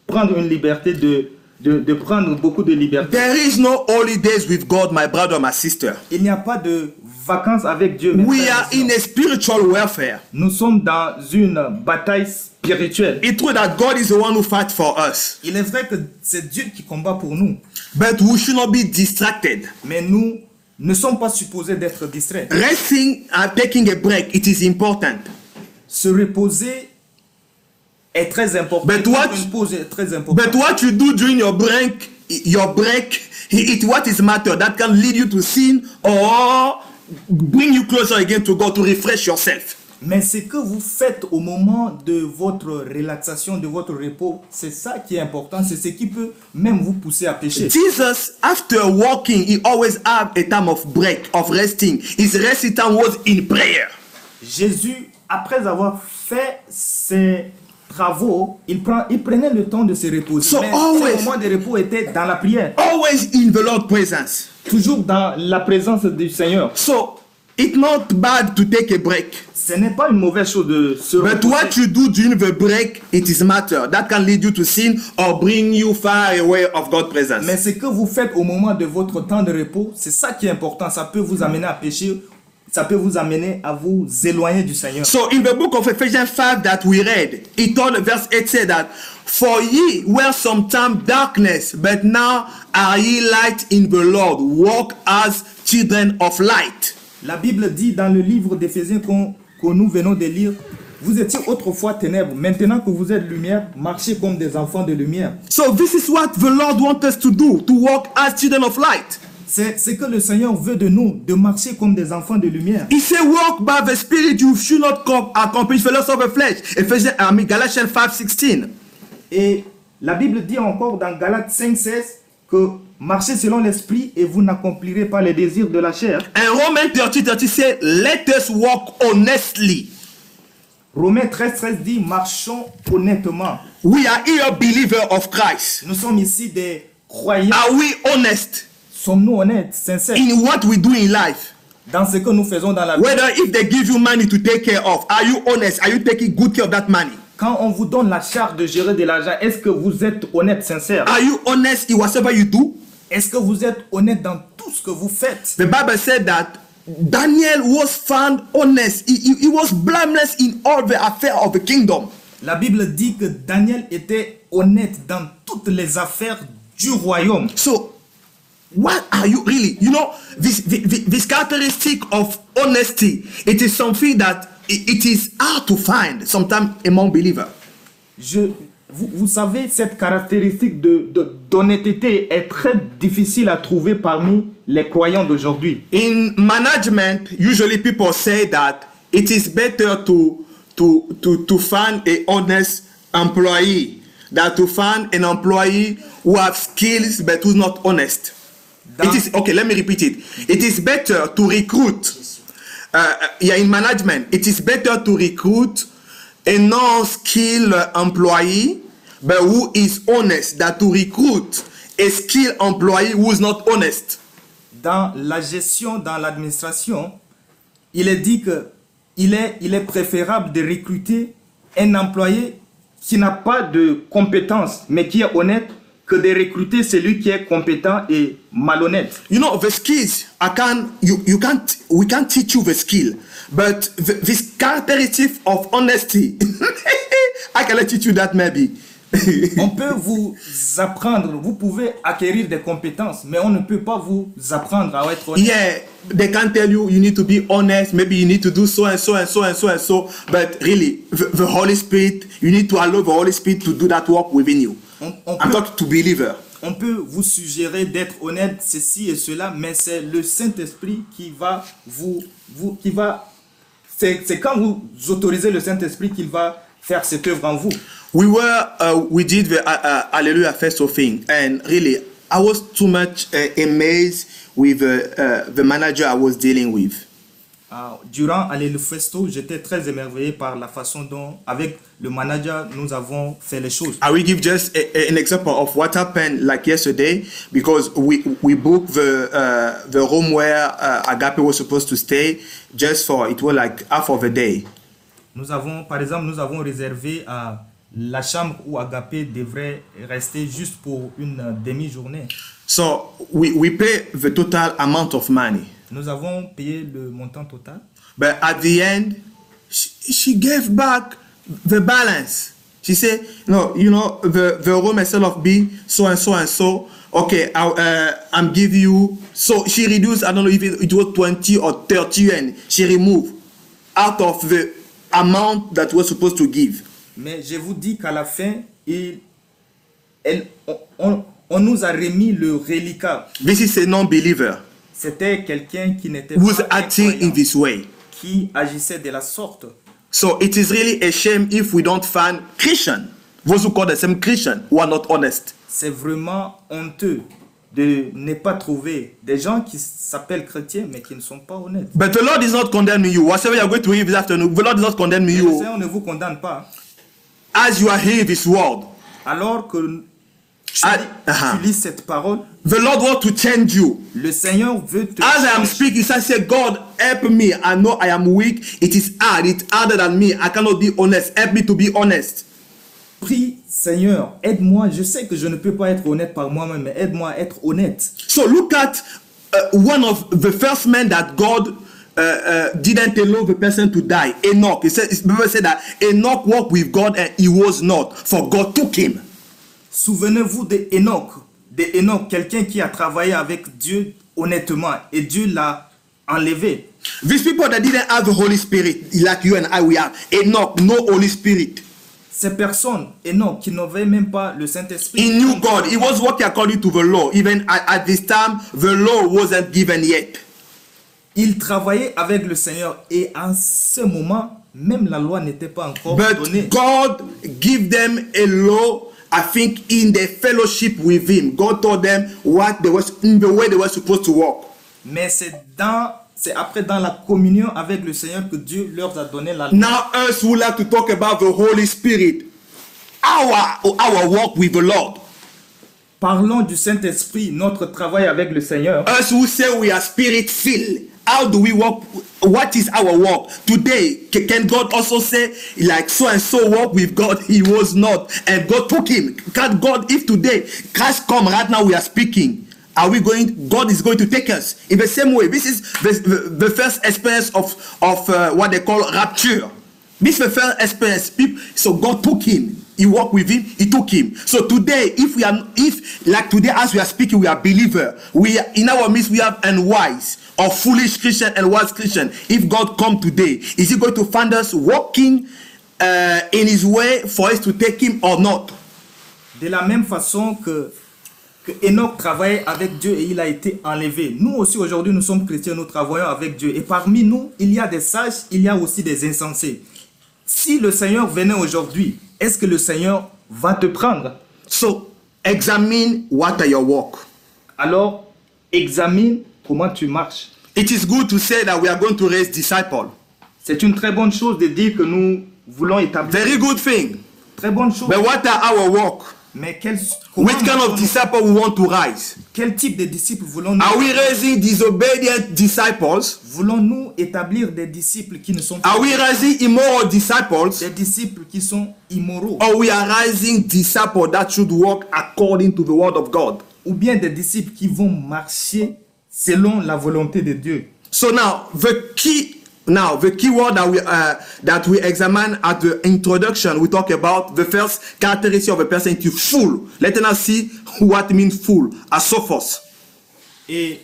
prendre une liberté, de prendre beaucoup de liberté. There is no holidays with God, my brother, my sister. Il n'y a pas de vacances avec Dieu. We are in a spiritual warfare. Nous sommes dans une bataille spirituelle. It's true that God is the one who fights for us. Il est vrai que c'est Dieu qui combat pour nous. But we should not be distracted. Mais nous ne sommes pas supposés d'être distraits. Resting and taking a break, it is important. Se reposer est très important. But what you do during your break, it's what is matter. That can lead you to sin or bring you closer again to God, to refresh yourself. Mais ce que vous faites au moment de votre relaxation, de votre repos, c'est ça qui est important. C'est ce qui peut même vous pousser à pécher. Jesus, after walking, he always had a time of break, of resting. His resting time was in prayer. Jésus, après avoir fait ses travaux, il prenait le temps de se reposer. So mais always, ce moment de repos était dans la prière. Always in the Lord's presence. Toujours dans la présence du Seigneur. So it's not bad to take a break. Ce n'est pas une mauvaise chose de se reposer. But what you do during the break, it is matter. That can lead you to sin or bring you far away of God's presence. Mais ce que vous faites au moment de votre temps de repos, c'est ça qui est important. Ça peut vous amener à pécher. Ça peut vous amener à vous éloigner du Seigneur. So in the book of Ephesians 5 that we read, it told verse 8 said that, for ye were sometime darkness, but now are ye light in the Lord. Walk as children of light. La Bible dit dans le livre d'Éphésiens que nous venons de lire, vous étiez autrefois ténèbres, maintenant que vous êtes lumière, marchez comme des enfants de lumière. So this is what the Lord wants us to do, to walk as children of light. C'est ce que le Seigneur veut de nous, de marcher comme des enfants de lumière. He said, walk by the Spirit, you should not accomplish the lust of the flesh. Galatians 5:16. Et la Bible dit encore dans Galates 5:16 que marchez selon l'esprit et vous n'accomplirez pas les désirs de la chair. And Romans 30:30 said, let us walk honestly. Romains 13:13 dit marchons honnêtement. We are here believers of Christ. Nous sommes ici des croyants. Are we honest? Sommes-nous honnêtes, sincères in what we do in life? Dans ce que nous faisons dans la vie. Whether if they give you money to take care of, are you honest? Are you taking good care of that money? Quand on vous donne la charge de gérer de l'argent, est-ce que vous êtes honnête, sincère? Are you honest in whatever you do? Est-ce que vous êtes honnête dans tout ce que vous faites? The Bible said that Daniel was found honest. He was blameless in all the affairs of the kingdom. La Bible dit que Daniel était honnête dans toutes les affaires du royaume. So, what are you really? You know, this characteristic of honesty, it is something that it is hard to find sometimes among believers. Vous savez, cette caractéristique d'honnêteté est très difficile à trouver parmi les croyants d'aujourd'hui. In management, usually people say that it is better to find an honest employee than to find an employee who has skills but who's not honest. It is okay. Let me repeat it. It is better to recruit. In management, it is better to recruit a non-skilled employee, but who is honest, than to recruit a skilled employee who is not honest. Dans la gestion, dans l'administration, il est dit que il est préférable de recruter un employé qui n'a pas de compétences, mais qui est honnête, que de recruter celui qui est compétent et malhonnête. You know, the skills, we can't teach you the skill, but this characteristic of honesty, I can teach you that maybe. On peut vous apprendre, vous pouvez acquérir des compétences, mais on ne peut pas vous apprendre à être honnête. Yeah, they can tell you need to be honest, maybe you need to do so and so and so and so and so, but really, the Holy Spirit, you need to allow the Holy Spirit to do that work within you. I'm talking to believer. On peut vous suggérer d'être honnête, ceci et cela, mais c'est le Saint-Esprit qui va c'est quand vous autorisez le Saint-Esprit qu'il va faire cette œuvre en vous. We did the Hallelujah Festival thing, and really, I was too much amazed with the manager I was dealing with. Durant Alléluia Festo, j'étais très émerveillé par la façon dont, avec le manager, nous avons fait les choses. I will give just an example of what happened like yesterday, because we booked the room where Agape was supposed to stay just for, it was like half of a day. Par exemple, nous avons réservé la chambre où Agape devrait rester juste pour une demi-journée. So we pay the total amount of money. Nous avons payé le montant total. But at the end, she gave back the balance. She said, no, you know, the room instead of being so and so and so, okay, I'm giving you. So she reduced, I don't know if it was 20 or 30 yuan. She removed out of the amount that was supposed to give. Mais je vous dis qu'à la fin, on nous a remis le reliquat. This is a non-believer. C'était quelqu'un qui n'était pas who's acting in this way. Qui agissait de la sorte. So it is really a shame if we don't find Christian, those who call themselves Christian, who are not honest. C'est vraiment honteux de ne pas trouver des gens qui s'appellent chrétiens mais qui ne sont pas honnêtes. But the Lord is not condemning you. Whatever you are going to hear this afternoon, the Lord is not condemning you. Le Seigneur ne vous condamne pas. As you are hearing this word, alors que tu lis cette parole, the Lord wants to change you. Le Seigneur veut te As I am speaking, I say, God, help me. I know I am weak. It is hard. It's harder than me. I cannot be honest. Help me to be honest. Prie, Seigneur, aide-moi. Je sais que je ne peux pas être honnête par moi-même, mais aide-moi à être honnête. So look at one of the first men that God didn't allow the person to die. Enoch. He said, Bible said that Enoch walked with God and he was not, for God took him. Souvenez-vous d'Enoch. D'Enoch, quelqu'un qui a travaillé avec Dieu honnêtement et Dieu l'a enlevé. These people that didn't have the Holy Spirit, like you and I, we have. Enoch, no Holy Spirit. Ces personnes, Enoch, qui n'avaient même pas le Saint-Esprit. He knew God. He was working according to the law. Even at this time, the law wasn't given yet. Il travaillait avec le Seigneur et en ce moment, même la loi n'était pas encore donnée. But God gave them a law. I think in their fellowship with Him, God told them what they was in the way they were supposed to walk. Mais c'est après dans la communion avec le Seigneur que Dieu leur a donné la loi. Now us would like to talk about the Holy Spirit, our walk with the Lord. Parlons du Saint-Esprit, notre travail avec le Seigneur. Us who say we are spirit-filled, how do we walk? What is our walk? Today, can God also say, like so and so walk with God? He was not, and God took him. Can God, if today Christ come right now, we are speaking, are we going? God is going to take us in the same way. This is the first experience of what they call rapture. This is the first experience. So God took him. He walked with him. He took him. So today, if like today as we are speaking, we are believer. We are, in our midst we have unwise or foolish Christian and wise Christian. If God come today, is He going to find us walking in His way for us to take Him or not? De la même façon que Enoch travaillait avec Dieu et il a été enlevé. Nous aussi aujourd'hui, nous sommes chrétiens, nous travaillons avec Dieu. Et parmi nous, il y a des sages, il y a aussi des insensés. Si le Seigneur venait aujourd'hui, est-ce que le Seigneur va te prendre? So, examine what are your walk. Alors, examine comment tu marches. It is good to say that we are going to raise disciples. C'est une très bonne chose de dire que nous voulons établir. Very good thing. Très bonne chose. But what are our walk? Mais which kind of disciple we want to rise? Quel type de disciples voulons-nous? Are we raising disobedient disciples? Voulons-nous établir des disciples qui ne sont pas? Are we raising immoral disciples? Des disciples qui sont immoraux? Or we are raising disciples that should walk according to the word of God? Ou bien des disciples qui vont marcher selon la volonté de Dieu? So now the key word that we examine at the introduction, we talk about the first characteristic of a person to fool. Let us see what means fool, asophos. Et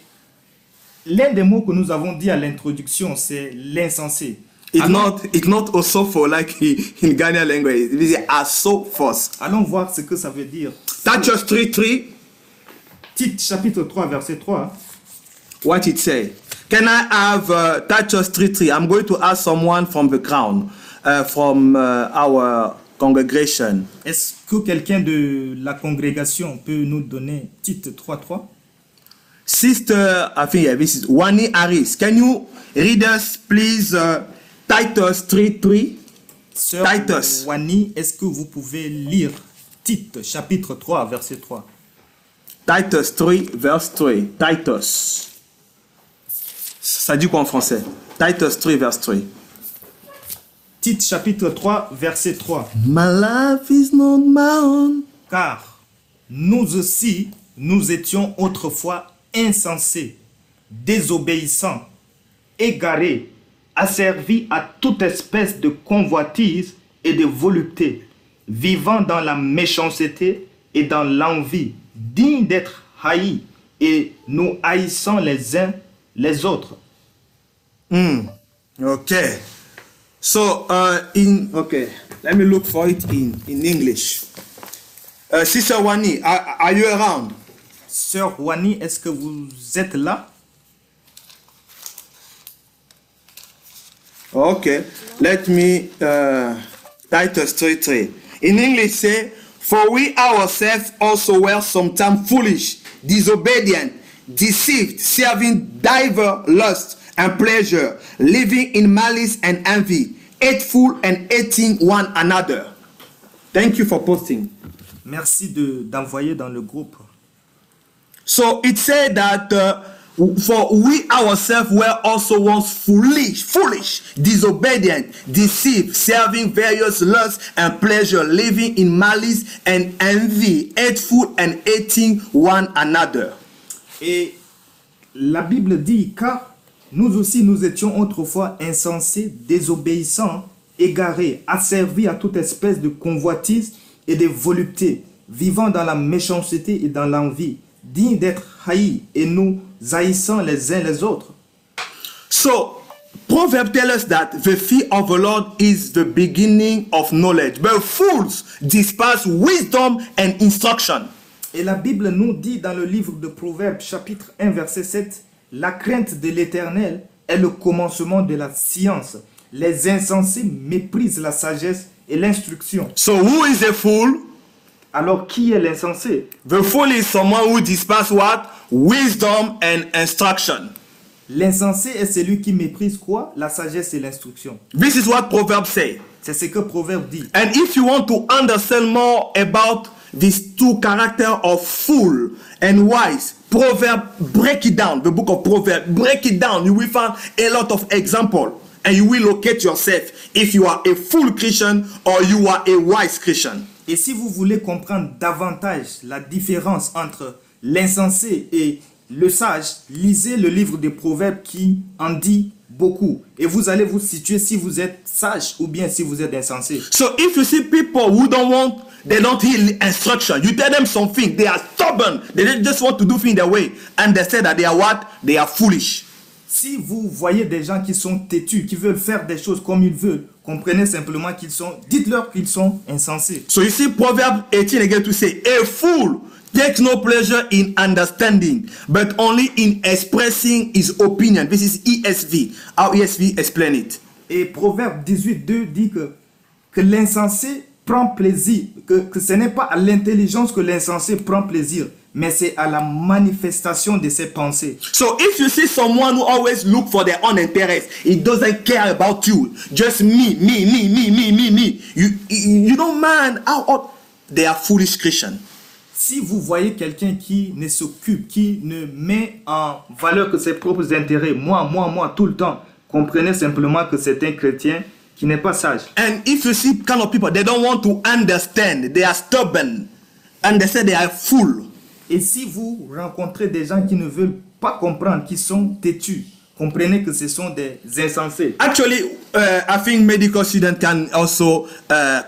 l'un des mots que nous avons dit à l'introduction, c'est l'insensé. It's not osopho like in Ghanaian language. It is asophos. Allons voir ce que ça veut dire. Titus 3:3. Tite chapitre 3 verset 3. What it say? Can I have Titus 3:3? I'm going to ask someone from the crowd, from our congregation. Est-ce que quelqu'un de la congrégation peut nous donner Tite 3:3? Sister, I think this is Wani Harris. Can you read us, please, Titus 3:3? Sœur Titus. Wani, est-ce que vous pouvez lire Tite, chapitre 3, verset 3? Titus 3, verse 3. Titus. Ça dit quoi en français? Titus 3, verse 3. Tite, chapitre 3, verset 3. My life is not my own. Car nous aussi, nous étions autrefois insensés, désobéissants, égarés, asservis à toute espèce de convoitise et de volupté, vivant dans la méchanceté et dans l'envie, dignes d'être haïs et nous haïssant les uns les autres. Okay. So, okay, let me look for it in English. Sister Wani, are you around? Sœur Wani, est-ce que vous êtes là? Okay, let me, Titus 3:3. In English say, for we ourselves also were sometimes foolish, disobedient, deceived, serving divers lusts and pleasure, living in malice and envy, hateful and hating one another. Thank you for posting. Merci d'envoyer dans le groupe. So it said that for we ourselves were also once foolish, disobedient, deceived, serving various lusts and pleasure, living in malice and envy, hateful and hating one another. Et la Bible dit, car nous aussi nous étions autrefois insensés, désobéissants, égarés, asservis à toute espèce de convoitise et de volupté, vivant dans la méchanceté et dans l'envie, dignes d'être haïs et nous haïssant les uns les autres. So, Proverbs tell us that the fear of the Lord is the beginning of knowledge, but fools despise wisdom and instruction. Et la Bible nous dit dans le livre de Proverbes, chapitre 1, verset 7, la crainte de l'Éternel est le commencement de la science. Les insensés méprisent la sagesse et l'instruction. So, who is a fool? Alors, qui est l'insensé? The fool is someone who despises what? Wisdom and instruction. L'insensé est celui qui méprise quoi? La sagesse et l'instruction. This is what Proverbs say. C'est ce que Proverbe dit. And if you want to understand more about these two characters of fool and wise, Proverbs break it down. The book of Proverbs, break it down. You will find a lot of examples. And you will locate yourself if you are a fool Christian or you are a wise Christian. Et si vous voulez comprendre davantage la différence entre l'insensé et le sage, lisez le livre des Proverbes qui en dit beaucoup. Et vous allez vous situer si vous êtes sage ou bien si vous êtes insensé. So if you see people who they don't hear instruction, you tell them something, they are stubborn, they just want to do things their way, and they say that they are what? They are foolish. Si vous voyez des gens qui sont têtus, qui veulent faire des choses comme ils veulent, comprenez simplement dites-leur qu'ils sont insensés. So you see Proverbs 18 again to say, a fool takes no pleasure in understanding, but only in expressing his opinion. This is ESV. How ESV explain it? Et Proverbe 18:2 dit que l'insensé prend plaisir, que ce n'est pas à l'intelligence que l'insensé prend plaisir, mais c'est à la manifestation de ses pensées. So if you see someone who always look for their own interest, he doesn't care about you, just me, you don't mind how they are foolish Christian. Si vous voyez quelqu'un qui ne s'occupe, qui ne met en valeur que ses propres intérêts, moi, tout le temps, comprenez simplement que c'est un chrétien qui n'est pas sage. And if you see kind of people, they don't want to understand, they are stubborn, and they say they are fool. Et si vous rencontrez des gens qui ne veulent pas comprendre, qui sont têtus, comprenez que ce sont des insensés. Actually, I think medical students can also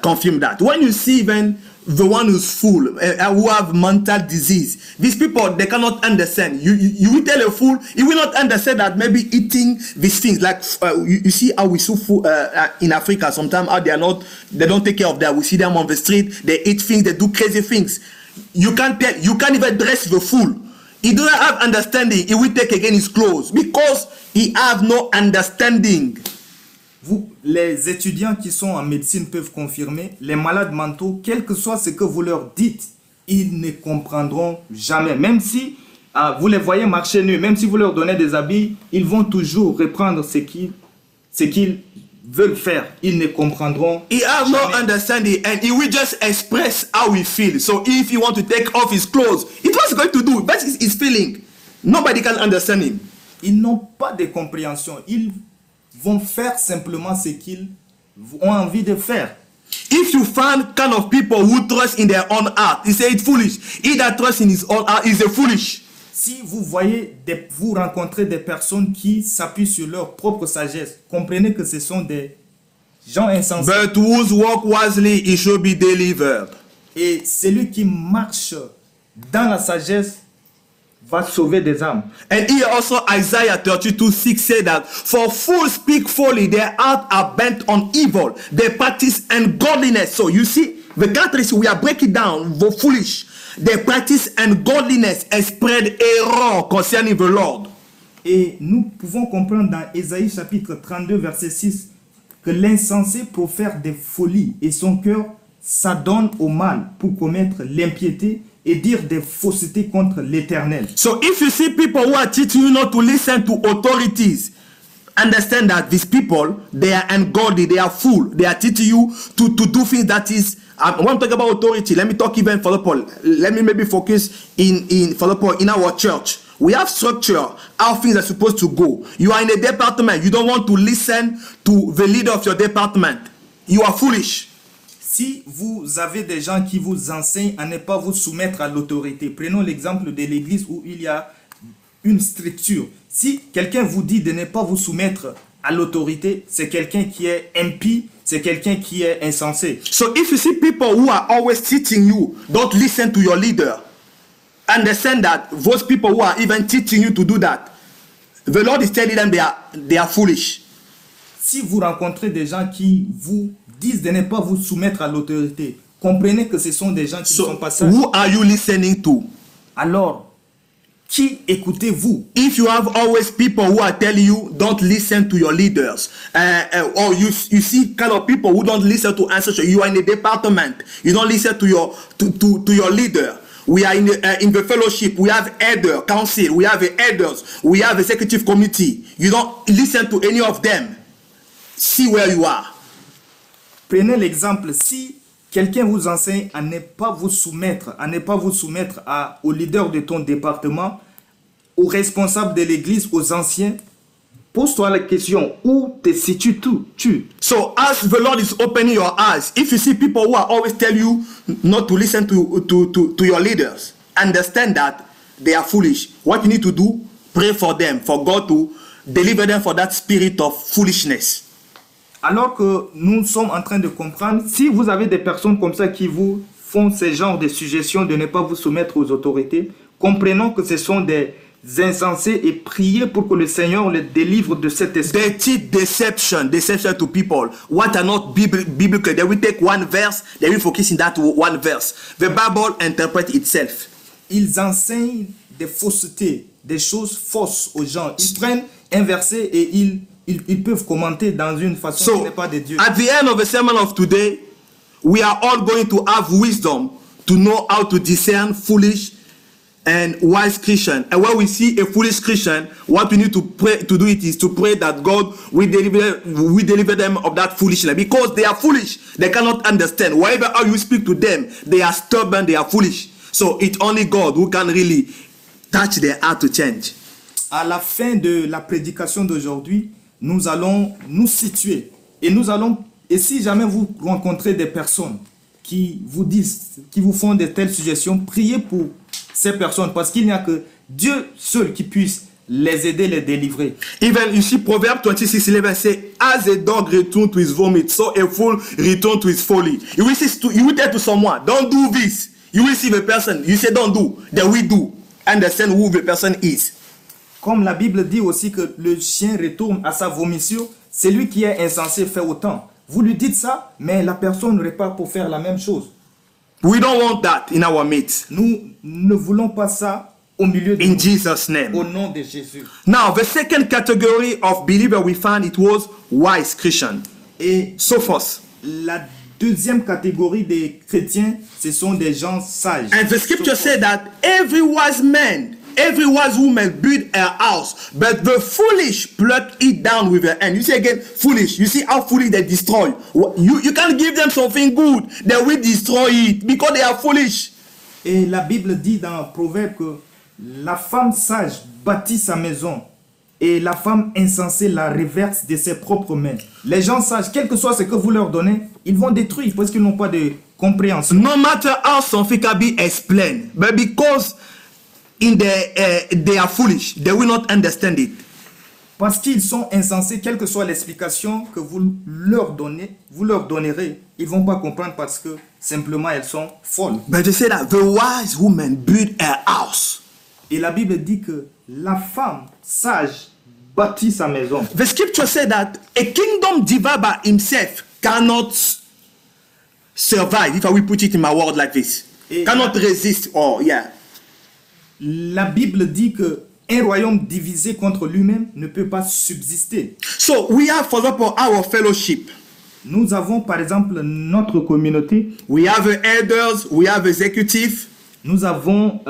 confirm that. When you see even the one who's fool, who have mental disease, these people, they cannot understand. You will tell a fool, he will not understand that maybe eating these things, like you see how we see food in Africa sometimes, how they don't take care of that. We see them on the street, they eat things, they do crazy things. You can't even dress the fool. he doesn't have understanding. He will take again his clothes because he have no understanding. Vous, les étudiants qui sont en médecine peuvent confirmer, les malades mentaux, quel que soit ce que vous leur dites, ils ne comprendront jamais. Même si vous les voyez marcher nus, même si vous leur donnez des habits, ils vont toujours reprendre ce qu'ils veulent faire. Ils ne comprendront He have jamais. no understanding and he will just express how he feels. So if he want to take off his clothes, it's what he's going to do. That's his feeling. Nobody can understand him. Ils n'ont pas de compréhension. Ils vont faire simplement ce qu'ils ont envie de faire. If you find kind of people who trust in their own heart, he say it's foolish. He that trusts in his own heart is a foolish. Si vous voyez, vous rencontrez des personnes qui s'appuient sur leur propre sagesse, comprenez que ce sont des gens insensés. But whose walk wisely, he should be delivered. Et celui qui marche dans la sagesse va sauver des âmes. And here also Isaiah 32:6 said that, for fools speak folly, their hearts are bent on evil, they practice ungodliness. So you see, the characteristics we are breaking down, the foolish, they practice ungodliness and spread error concerning the Lord. Et nous pouvons comprendre dans Ésaïe chapitre 32 verset 6 que l'insensé profère des folies et son cœur s'adonne au mal pour commettre l'impiété et dire des faussetés contre l'Éternel. So if you see people who are teaching you not to listen to authorities, understand that these people, they are ungodly, they are fool. They are teaching you to do things that is, when I'm talking about authority, let me talk even for the Paul. Let me maybe focus for the Paul in our church. We have structure, how things are supposed to go. You are in a department, you don't want to listen to the leader of your department. You are foolish. Si vous avez des gens qui vous enseignent à ne pas vous soumettre à l'autorité, prenons l'exemple de l'église où il y a une structure. Si quelqu'un vous dit de ne pas vous soumettre à l'autorité, c'est quelqu'un qui est impie, c'est quelqu'un qui est insensé. So if you see people who are always teaching you, don't listen to your leader. Understand that those people who are even teaching you to do that, the Lord is telling them they are foolish. Si vous rencontrez des gens qui vous disent de ne pas vous soumettre à l'autorité, comprenez que ce sont des gens qui sont pas sages. Who are you listening to? Alors, qui écoutez-vous? If you have always people who are telling you don't listen to your leaders, or you see kind of people who don't listen to ancestors, you are in a department, you don't listen to your leader. We are in the fellowship, we have elder council, we have elders, we have executive committee. You don't listen to any of them. See where you are. Prenez l'exemple, si quelqu'un vous enseigne à ne pas vous soumettre, au leader de ton département, aux responsables de l'église, aux anciens, pose-toi la question, où te situes-tu? So as the Lord is opening your eyes, if you see people who are always tell you not to listen to your leaders, understand that they are foolish. What you need to do, pray for them, for God to deliver them for that spirit of foolishness. Alors que nous sommes en train de comprendre, si vous avez des personnes comme ça qui vous font ce genre de suggestions de ne pas vous soumettre aux autorités, comprenons que ce sont des insensés et priez pour que le Seigneur les délivre de cet esprit. They teach deception to people. What are not biblical. They will take one verse, they will focus in that one verse. The Bible interprets itself. Ils enseignent des faussetés, des choses fausses aux gens. Ils prennent un verset et ils peuvent commenter dans une façon qui n'est pas de Dieu. At the end of the sermon of today, we are all going to have wisdom to know how to discern foolish and wise Christian. And when we see a foolish Christian, what we need to pray to do it is to pray that God will deliver them of that foolishness, because they are foolish. They cannot understand. Wherever how you speak to them, they are stubborn, they are foolish. So it's only God who can really touch their heart to change. À la fin de la prédication d'aujourd'hui, nous allons nous situer et si jamais vous rencontrez des personnes qui vous disent, qui vous font de telles suggestions, priez pour ces personnes, parce qu'il n'y a que Dieu seul qui puisse les aider, les délivrer. Even you see Proverbs 26:11 say, as a dog returns to his vomit, so a fool returns to his folly. You will tell to someone, don't do this. You will see the person, you say don't do, then we do. Understand who the person is. Comme la Bible dit aussi que le chien retourne à sa vomissure, celui qui est insensé fait autant. Vous lui dites ça, mais la personne repart pour faire la même chose. We don't want that in our midst. Nous ne voulons pas ça au milieu de In nous, Jesus' name. au nom de Jésus. Now, the second category of believer we found it was wise Christian. Et Sophos. la deuxième catégorie des chrétiens, ce sont des gens sages. And the scripture said that every wise man, every wise woman build a house, but the foolish pluck it down with their hand. You see again, foolish. You see how foolish they destroy. You can't give them something good. They will destroy it because they are foolish. Et la Bible dit dans Proverbe que la femme sage bâtit sa maison et la femme insensée la reverse de ses propres mains. Les gens sages, quel que soit ce que vous leur donnez, ils vont détruire parce qu'ils n'ont pas de compréhension. No matter how something can be explained, but because they are foolish, they will not understand it. Parce qu'ils sont insensés, quelle que soit l'explication que vous leur donnerez, ils ne vont pas comprendre parce que simplement elles sont folles. But they say that the wise woman built a house. Et la Bible dit que la femme sage bâtit sa maison. The scripture said that a kingdom divided by himself cannot survive, if I will put it in my word like this. Cannot resist, or yeah. La Bible dit que un royaume divisé contre lui-même ne peut pas subsister. So we have, for example, our fellowship. Nous avons par exemple notre communauté. We have the elders, we have executive. Nous avons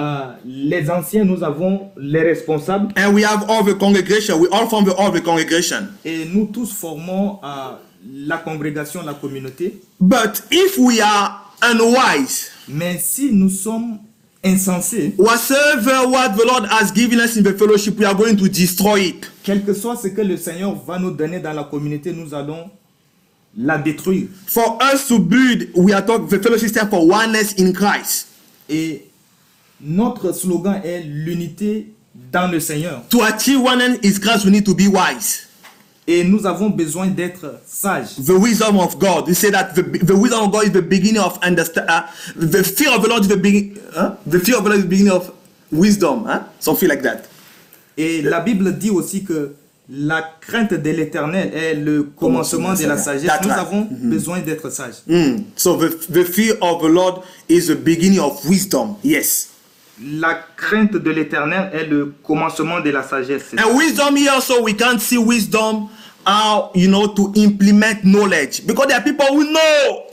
les anciens, nous avons les responsables. And we have all the congregation. We all form all the congregation. Et nous tous formons la congrégation, la communauté. But if we are unwise, mais si nous sommes insensés, whatsoever what the Lord has given us in the fellowship, we are going to destroy it. Quel que soit ce que le Seigneur va nous donner dans la communauté, nous allons la détruire. For us to build, we are talking the fellowship stand for oneness in Christ. Et notre slogan est l'unité dans le Seigneur. To achieve oneness in Christ, we need to be wise. Et nous avons besoin d'être sages. The wisdom of God. We say that the wisdom of God is the beginning of understanding. The fear of the Lord is the beginning. The fear of the Lord is the beginning of wisdom. Something like that. Et la Bible dit aussi que la crainte de l'Éternel est le commencement de la sagesse. Nous avons besoin d'être sages. So the fear of the Lord is the beginning of wisdom. Yes. La crainte de l'Éternel est le commencement de la sagesse. And wisdom here also, we can't see wisdom how, to implement knowledge. Because there are people who know.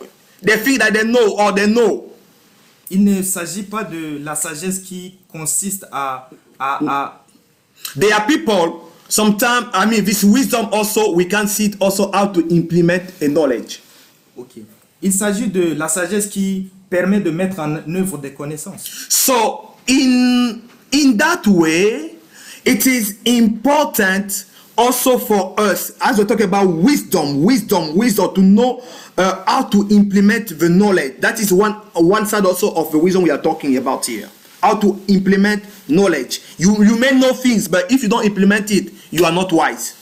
They think that they know or they know. Il ne s'agit pas de la sagesse qui consiste à There are people, sometimes, this wisdom also, we can see it also how to implement a knowledge. Okay. Il s'agit de la sagesse qui permet de mettre en œuvre des connaissances. So, in that way, it is important also for us, as we talk about wisdom, to know how to implement the knowledge. That is one side also of the wisdom we are talking about here. How to implement knowledge. You may know things, but if you don't implement it, you are not wise.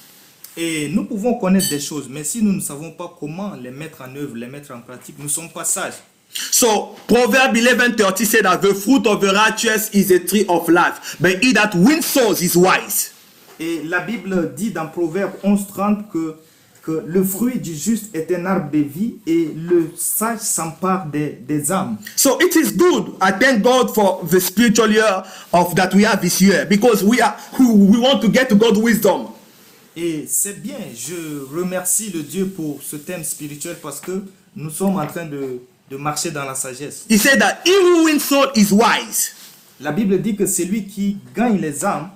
Et nous pouvons connaître des choses, mais si nous ne savons pas comment les mettre en œuvre, les mettre en pratique, nous ne sommes pas sages. So, Proverbs 11:30 said that the fruit of the righteous is a tree of life, but he that wins souls is wise. Et la Bible dit dans Proverbe 11:30 que le fruit du juste est un arbre de vie et le sage s'empare des âmes. So it is good. I thank God for the spiritual year that we have this year, because we want to get to God's wisdom. Et c'est bien. Je remercie le Dieu pour ce thème spirituel parce que nous sommes en train de marcher dans la sagesse. He said that he who wins soul is wise. La Bible dit que celui qui gagne les âmes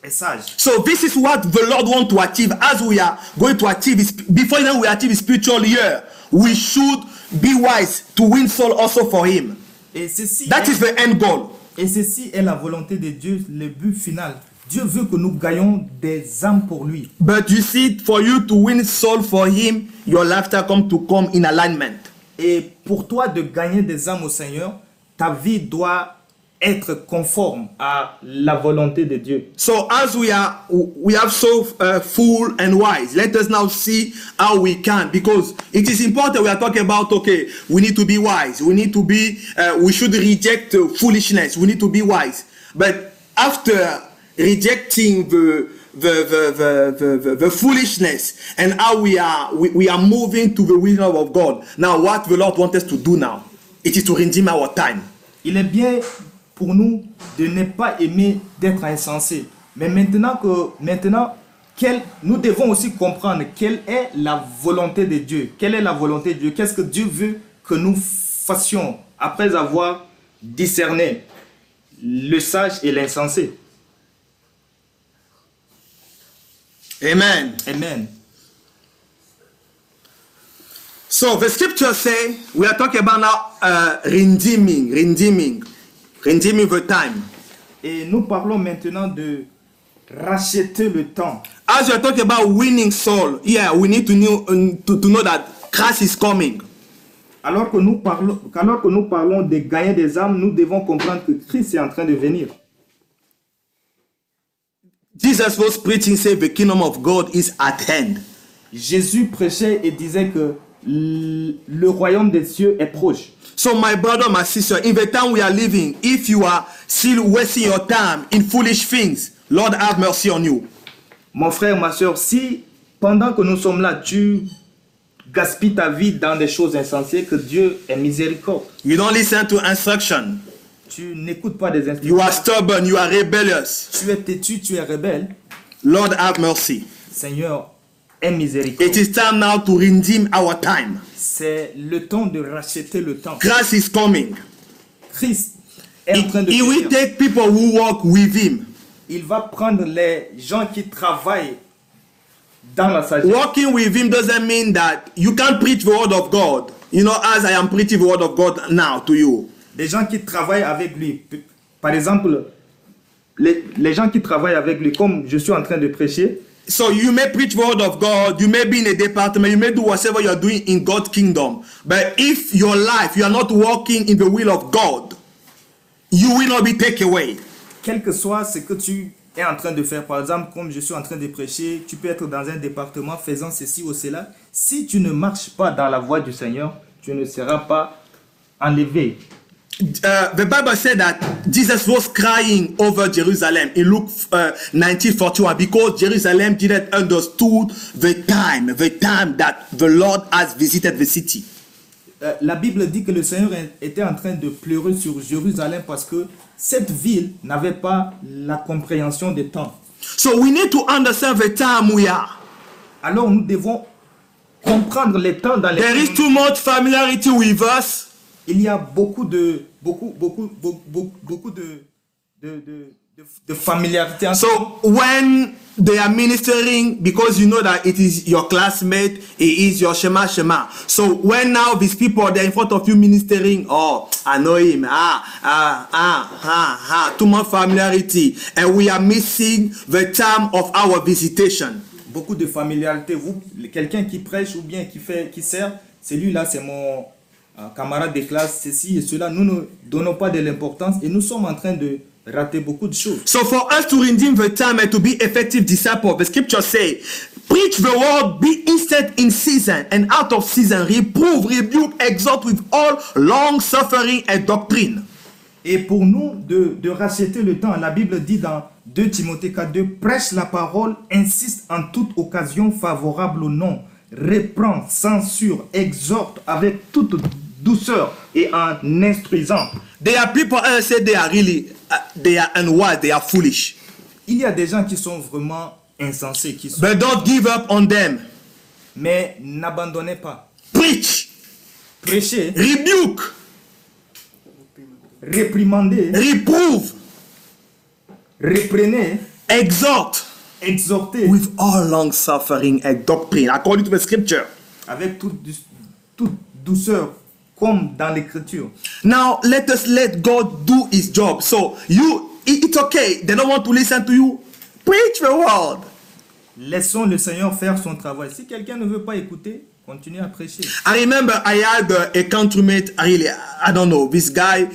est sage. So this is what the Lord wants to achieve as we are going to achieve before we achieve the spiritual year. We should be wise to win soul also for him. Et ceci That is the end goal. Et ceci est la volonté de Dieu, le but final. Dieu veut que nous gagnons des âmes pour lui. But you see, for you to win soul for him, your lifestyle come in alignment. Et pour toi de gagner des âmes au Seigneur, ta vie doit être conforme à la volonté de Dieu. So as we have so full and wise, let us now see how we can, because it is important. We are talking about, okay, we need to be wise. We need to be, we should reject foolishness. We need to be wise. But after rejecting the foolishness and how we are moving to the wisdom of God. Now, what the Lord wants us to do now, it is to redeem our time. Il est bien pour nous de ne pas aimer d'être insensés. Mais maintenant, nous devons aussi comprendre quelle est la volonté de Dieu. Quelle est la volonté de Dieu? Qu'est-ce que Dieu veut que nous fassions après avoir discerné le sage et l'insensé? Amen. Amen. So the scripture say, we are talking about now redeeming the time. Et nous parlons maintenant de racheter le temps. As we are talking about winning soul, yeah, we need to know that Christ is coming. Alors que nous parlons de gagner des âmes, nous devons comprendre que Christ est en train de venir. Jesus was preaching, say the kingdom of God is at hand. Jésus prêchait et disait que le royaume des cieux est proche. So my brother, my sister, in the time we are living, if you are still wasting your time in foolish things, Lord have mercy on you. Mon frère, ma soeur, si pendant que nous sommes là, tu gaspilles ta vie dans des choses insensées, que Dieu ait miséricorde. You don't listen to instruction. Tu n'écoutes pas des instructions. You are stubborn, you are rebellious. Tu es têtu, tu es rebelle. Lord have mercy. Seigneur, aie miséricorde. It is time now to redeem our time. C'est le temps de racheter le temps. Christ is coming. Christ est en train de He will venir. take people who walk with him. Il va prendre les gens qui travaillent dans la sagesse. Walking with him doesn't mean that you can't preach the word of God. You know, as I am preaching the word of God now to you. Des gens qui travaillent avec lui. Par exemple, les gens qui travaillent avec lui, comme je suis en train de prêcher. So you may preach the word of God, you may be in a department, you may do whatever you are doing in God's kingdom. But if your life, you are not walking in the will of God, you will not be taken away. Quel que soit ce que tu es en train de faire, par exemple, comme je suis en train de prêcher, tu peux être dans un département faisant ceci ou cela. Si tu ne marches pas dans la voie du Seigneur, tu ne seras pas enlevé. The Bible said that Jesus was crying over Jerusalem in Luke 19:41 because Jerusalem didn't understood the time that the Lord has visited the city. La Bible dit que le Seigneur était en train de pleurer sur Jérusalem parce que cette ville n'avait pas la compréhension des temps. So we need to understand the time we are. Alors nous devons comprendre les temps dans lesquels there is too much familiarity with us. Il y a beaucoup de familiarité. So when they are ministering, because you know that it is your classmate, it is your shema. So when now these people they're in front of you ministering, oh, I know him, too much familiarity, and we are missing the time of our visitation. Beaucoup de familiarité. Quelqu'un qui prêche ou bien qui sert, celui-là c'est mon camarade de classe, ceci et cela. Nous ne donnons pas de l'importance et nous sommes en train de rater beaucoup de choses. So for us to redeem the time and to be effective disciples, the scripture say, preach the word, be instant in season and out of season, reprove, rebuke, exhort with all long suffering and doctrine. Et pour nous de racheter le temps, la Bible dit dans 2 Timothée 4:2, prêche la parole, insiste en toute occasion favorable au nom, reprend, censure, exhorte avec toute douceur et en instruisant. There are people who say they are really, they are unwise, they are foolish. Il y a des gens qui sont vraiment insensés, qui sont... But don't give up on them. Mais n'abandonnez pas. Preach. Prêchez. Rebuke. Réprimandez. Reprove. Reprenez. Exhort. Exhortez. With all long suffering and doctrine, according to the scripture. Avec toute douceur, comme dans l'écriture. Now let God do his job. So it's okay. They don't want to listen to you. Preach the word. Laissons le Seigneur faire son travail. Si quelqu'un ne veut pas écouter, continuez à prêcher. I remember I had a countrymate. I don't know this guy.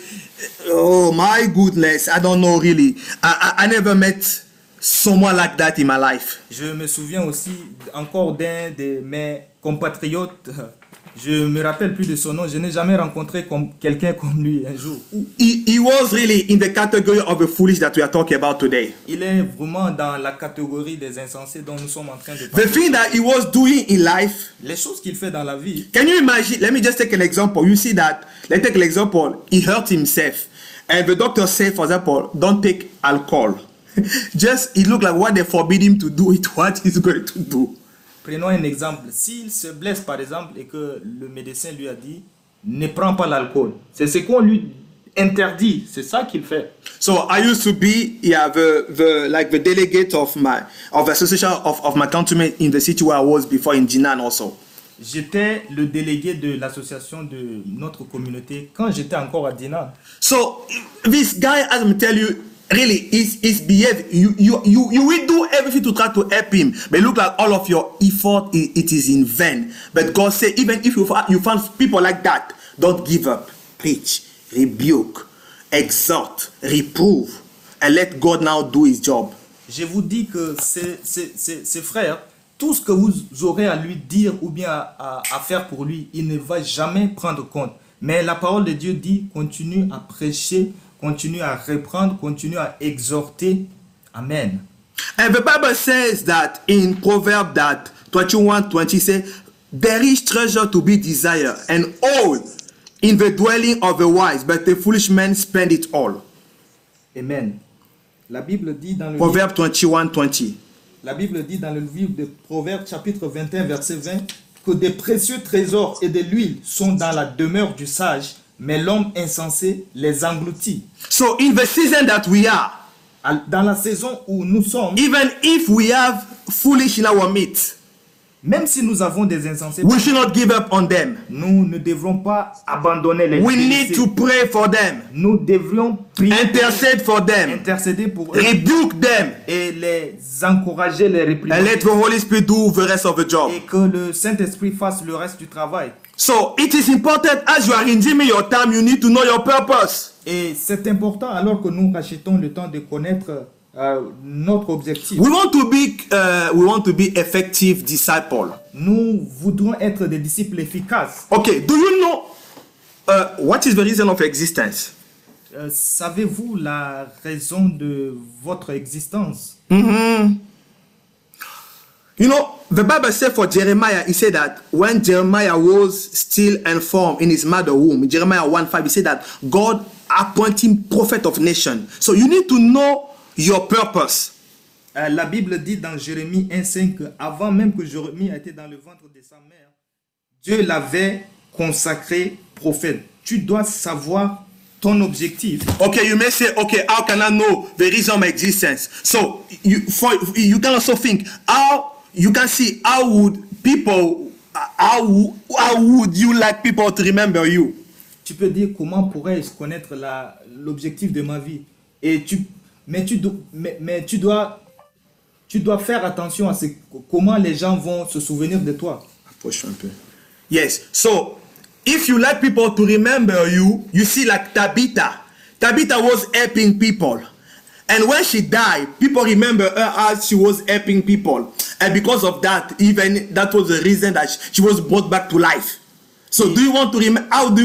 Oh my goodness, I don't know really. I never met someone like that in my life. Je me souviens aussi encore d'un de mes compatriotes. Je me rappelle plus de son nom. Je n'ai jamais rencontré quelqu'un comme lui un jour. He was really in the category of the foolish that we are talking about today. Il est vraiment dans la catégorie des insensés dont nous sommes en train de parler. The thing that he was doing in life. Les choses qu'il fait dans la vie. Can you imagine? Let me just take an example. You see that. Let's take an example. He hurt himself. And the doctor said, for example, don't take alcohol. Just, it looked like what they forbid him to do, it's what he's going to do. Prenons un exemple. S'il se blesse, par exemple, et que le médecin lui a dit, ne prends pas l'alcool. C'est ce qu'on lui interdit. C'est ça qu'il fait. So I used to be the delegate of the association of my countrymen in the city where I was before in Jinan also. J'étais le délégué de l'association de notre communauté quand j'étais encore à Dinan. So this guy, as I tell you, really is behave. You will do everything to try to help him, but it look like all of your effort it is in vain. But God said, even if you find people like that, don't give up. Preach, rebuke, exhort, reprove, and let God now do his job. Je vous dis que ces frères, tout ce que vous aurez à lui dire ou bien à faire pour lui, il ne va jamais prendre compte. Mais la parole de Dieu dit, continue à prêcher, continue à reprendre, continue à exhorter. Amen. And the Bible says that in Proverbs that 21:20 says, there is treasure to be desired and all in the dwelling of the wise, but the foolish man spend it all. Amen. La Bible dit dans le Proverbs 21:20. La Bible dit dans le livre de Proverbes chapitre 21 verset 20 que des précieux trésors et de l'huile sont dans la demeure du sage, mais l'homme insensé les engloutit. So in the season that we are, dans la saison où nous sommes, even if we have foolish in our midst, même si nous avons des insensés, we should not give up on them. Nous ne devrons pas abandonner les We need to pray for them. Nous devrions prier, intercede for them, intercéder pour eux, rebuke them, et les encourager, les réprimer. And let the Holy Spirit do the rest of the job. Et que le Saint-Esprit fasse le reste du travail. So it is important as you are redeeming your time, you need to know your purpose. Et c'est important alors que nous rachetons le temps de connaître notre objectif. We want to be effective disciples. Nous voudrons être des disciples efficaces. Okay, do you know what is the reason of existence? Savez-vous la raison de votre existence? You know, the Bible said for Jeremiah, he said that when Jeremiah was still informed in his mother's womb, in Jeremiah 1:5, he said that God appointed him prophet of nation. So you need to know your purpose. La Bible dit dans Jérémie 1:5 que avant même que Jérémie ait été dans le ventre de sa mère, Dieu l'avait consacré prophète. Tu dois savoir ton objectif. Okay, you may say, okay, how can I know the reason of my existence? So you can also think, you can see how would you like people to remember you? Tu peux dire comment pourrais-je connaître l'objectif de ma vie? Et tu dois faire attention à comment les gens vont se souvenir de toi. Approche un peu. Yes. So if you like people to remember you, you see like Tabitha. Tabitha was helping people. And when she died, people remember her as she was helping people. And because of that, even that was the reason that she was brought back to life. So how do you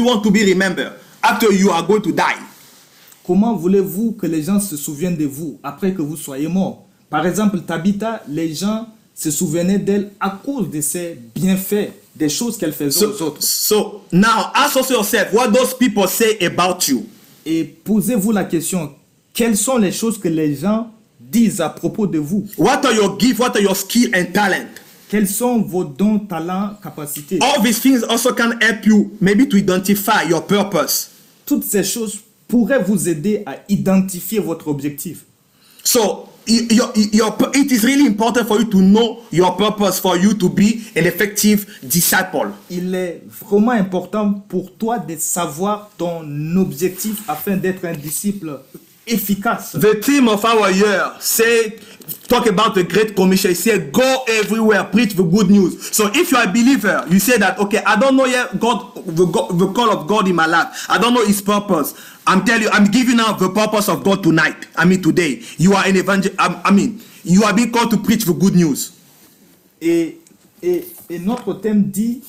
want to be remembered after you are going to die? Comment voulez-vous que les gens se souviennent de vous après que vous soyez mort? Par exemple, Tabitha, les gens se souvenaient d'elle à cause de ses bienfaits, des choses qu'elle faisait aux autres. So now ask yourself, what those people say about you? Et posez-vous la question, quelles sont les choses que les gens disent à propos de vous? What are your gifts? What are your skills and talent? Quels sont vos dons, talents, capacités? All these things also can help you maybe to identify your purpose. Toutes ces choses pourraient vous aider à identifier votre objectif. So it is really important for you to know your purpose, for you to be an effective disciple. Il est vraiment important pour toi de savoir ton objectif afin d'être un disciple efficace. The theme of our year talk about the Great Commission. It said, go everywhere, preach the good news. So if you are a believer, you say that, okay, I don't know yet the call of God in my life. I don't know his purpose. I'm telling you, I'm giving out the purpose of God tonight. Today. You are an evangelist. You are being called to preach the good news. Et notre thème dit,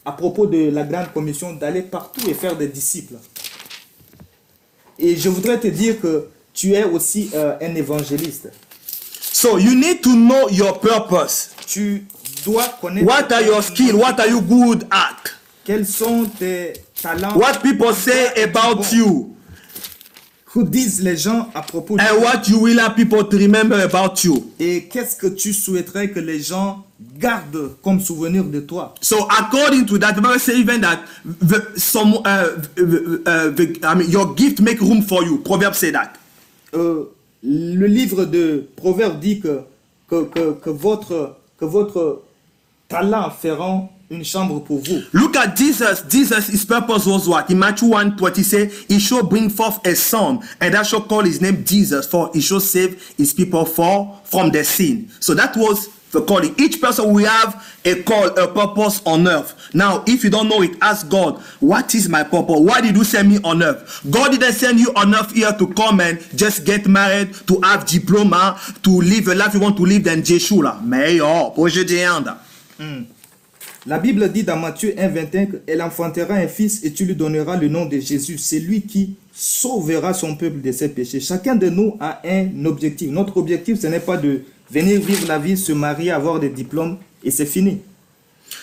à propos de la Grande Commission, d'aller partout et faire des disciples. Et je voudrais te dire que tu es aussi un évangéliste. So you need to know your purpose. Tu dois connaître. What are your skills? What are you good at? Quels sont tes talents? What people say about you. Que disent les gens à propos de And toi? what you will have people to remember about you. Et qu'est-ce que tu souhaiterais que les gens gardent comme souvenir de toi? So according to that, the Bible says even that your gift make room for you. Proverbs say that. Le livre de Proverbes dit que votre talent fera une chambre pour vous. Look at Jesus. Jesus, his purpose was what? In Matthew 1:20, he said, he shall bring forth a son, and that shall call his name Jesus, for he shall save his people from their sin. So that was the calling. Each person will have a call, a purpose on earth. Now, if you don't know it, ask God, what is my purpose? Why did you send me on earth? God didn't send you on earth here to come and just get married, to have diploma, to live a life you want to live dans Jeshua. Mais La Bible dit dans Matthieu 1:21 qu'elle enfantera un fils et tu lui donneras le nom de Jésus. C'est lui qui sauvera son peuple de ses péchés. Chacun de nous a un objectif. Notre objectif, ce n'est pas de venir vivre la vie, se marier, avoir des diplômes et c'est fini.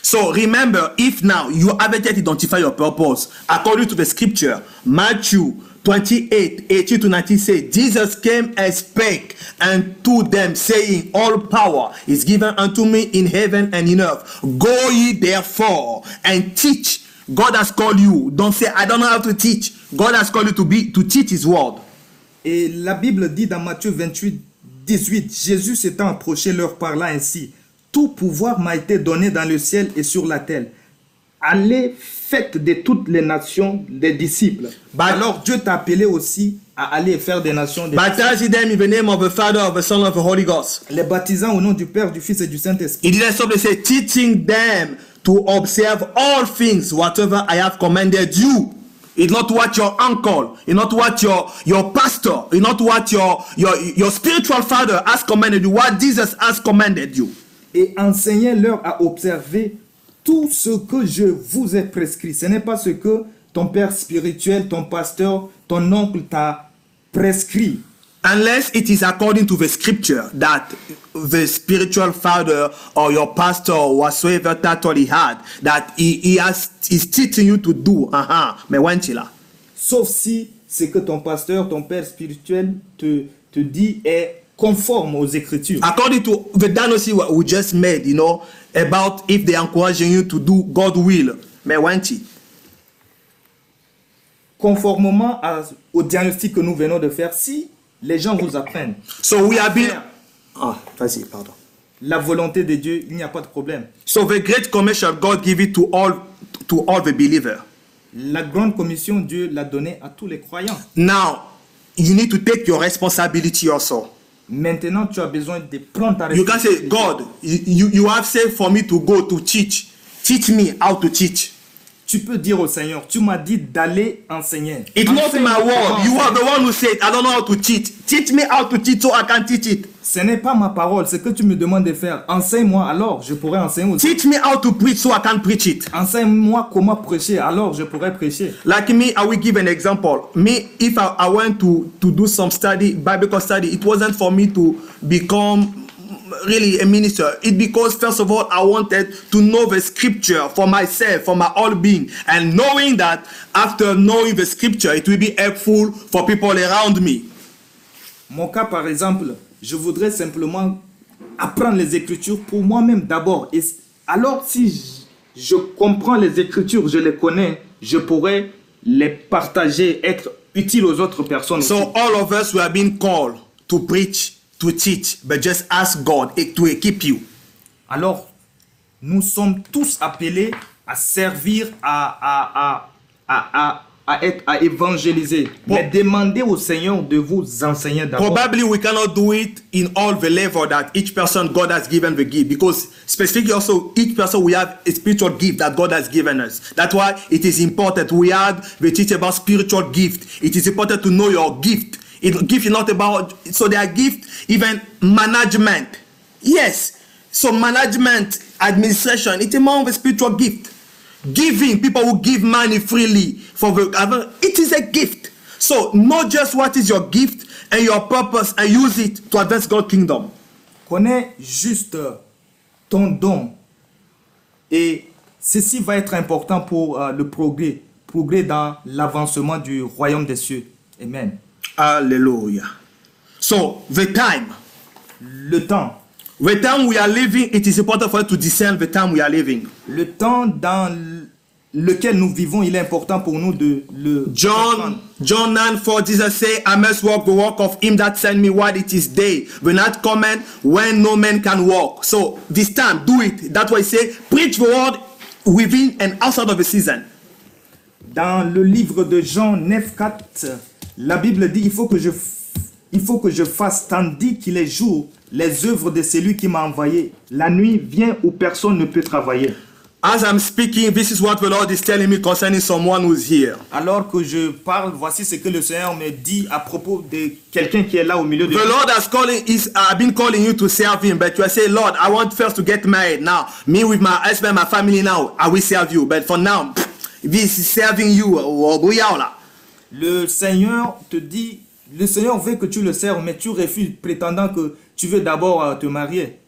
So remember, if now you haven't yet identified your purpose, according to the scripture, Matthew 28:18-19 says, Jesus came and spake unto them, saying, all power is given unto me in heaven and in earth. Go ye therefore and teach. God has called you. Don't say, I don't know how to teach. God has called you to teach his word. Et la Bible dit dans Matthieu 28:18, Jésus s'étant approché leur parla ainsi, tout pouvoir m'a été donné dans le ciel et sur la terre. Allez, faites de toutes les nations des disciples. Alors Dieu t'a appelé aussi à aller faire des nations des disciples. Baptize them in the name of the Father, of the Son, of the Holy Ghost. Les baptisant au nom du Père, du Fils et du Saint-Esprit. He didn't stop to say, teaching them to observe all things, whatever I have commanded you. It's not what your uncle, it's not what your pastor, it's not what your spiritual father has commanded you, what Jesus has commanded you. Et enseignez-leur à observer tout ce que je vous ai prescrit. Ce n'est pas ce que ton père spirituel, ton pasteur, ton oncle t'a prescrit. Unless it is according to the scripture that the spiritual father or your pastor or whatsoever title he had, that he's teaching you to do. Mais when là? Sauf si c'est que ton pasteur, ton père spirituel te dit est conforme aux Écritures. According to the diagnosis we just made, about if they encouraging you to do God's will. Mais when conformément au diagnostic que nous venons de faire, si les gens vous apprennent vas-y, pardon. La volonté de Dieu, il n'y a pas de problème. So the great commission God give it to all the believers. La grande commission, Dieu l'a donnée à tous les croyants. Now, you need to take your responsibility also. Maintenant, tu as besoin de prendre ta responsabilité. You can say, God, you have said for me to go to teach. Teach me how to teach. Tu peux dire au Seigneur, tu m'as dit d'aller enseigner. It's not my word. You are the one who said, I don't know how to teach. Teach me how to teach so I can teach it. Ce n'est pas ma parole, c'est que tu me demandes de faire. Enseigne-moi, alors je pourrai enseigner aussi. Teach me how to preach so I can preach it. Enseigne-moi comment prêcher, alors je pourrai prêcher. Like me, I will give an example. Me, if I went to do some study, Bible study, it wasn't for me to become really a minister. It's because first of all, I wanted to know the scripture for myself, for my whole being. And knowing that after knowing the scripture, it will be helpful for people around me. Mon cas, par exemple, je voudrais simplement apprendre les Écritures pour moi-même d'abord. Et alors, si je comprends les Écritures, je les connais, je pourrais les partager, être utile aux autres personnes. So aussi. All of us were being called to preach, to teach, but just ask God to equip you. Alors, nous sommes tous appelés à servir, à évangéliser. Mais demandez au Seigneur de vous enseigner d'abord. Probably we cannot do it in all the level that each person God has given the gift, because specifically also each person we have a spiritual gift that God has given us. That's why it is important we have the teach about spiritual gift. It is important to know your gift. Gift is not about, so their gift, even management. Yes, so management, administration, it's among the spiritual gift. Giving, people who give money freely for the, it is a gift. So know just what is your gift and your purpose and use it to advance God's kingdom. Connais juste ton don, et ceci va être important pour le progrès dans l'avancement du royaume des cieux. Amen. Hallelujah. So, the time. Le temps. The time we are living, it is important for us to discern the time we are living. Le temps dans lequel nous vivons, il est important pour nous de le John 9:4, Jesus say, I must walk the walk of him that sent me while it is day. The night cometh when no man can walk. So this time, do it. That's why he say, preach the word within and outside of the season. Dans le livre de Jean 9:4, la Bible dit, il faut que je fasse tandis qu'il est jour les œuvres de celui qui m'a envoyé. La nuit vient où personne ne peut travailler. As I'm speaking, this is what the Lord is telling me concerning someone who's here. Alors que je parle, voici ce que le Seigneur me dit à propos de quelqu'un qui est là au milieu de The Lord has been calling you to serve him, but you are saying, Lord, I want first to get married. Now, me with my husband, my family now, I will serve you. But for now, this is serving you. Le Seigneur te dit, le Seigneur veut que tu le serves, mais tu refuses, prétendant que tu veux d'abord te marier.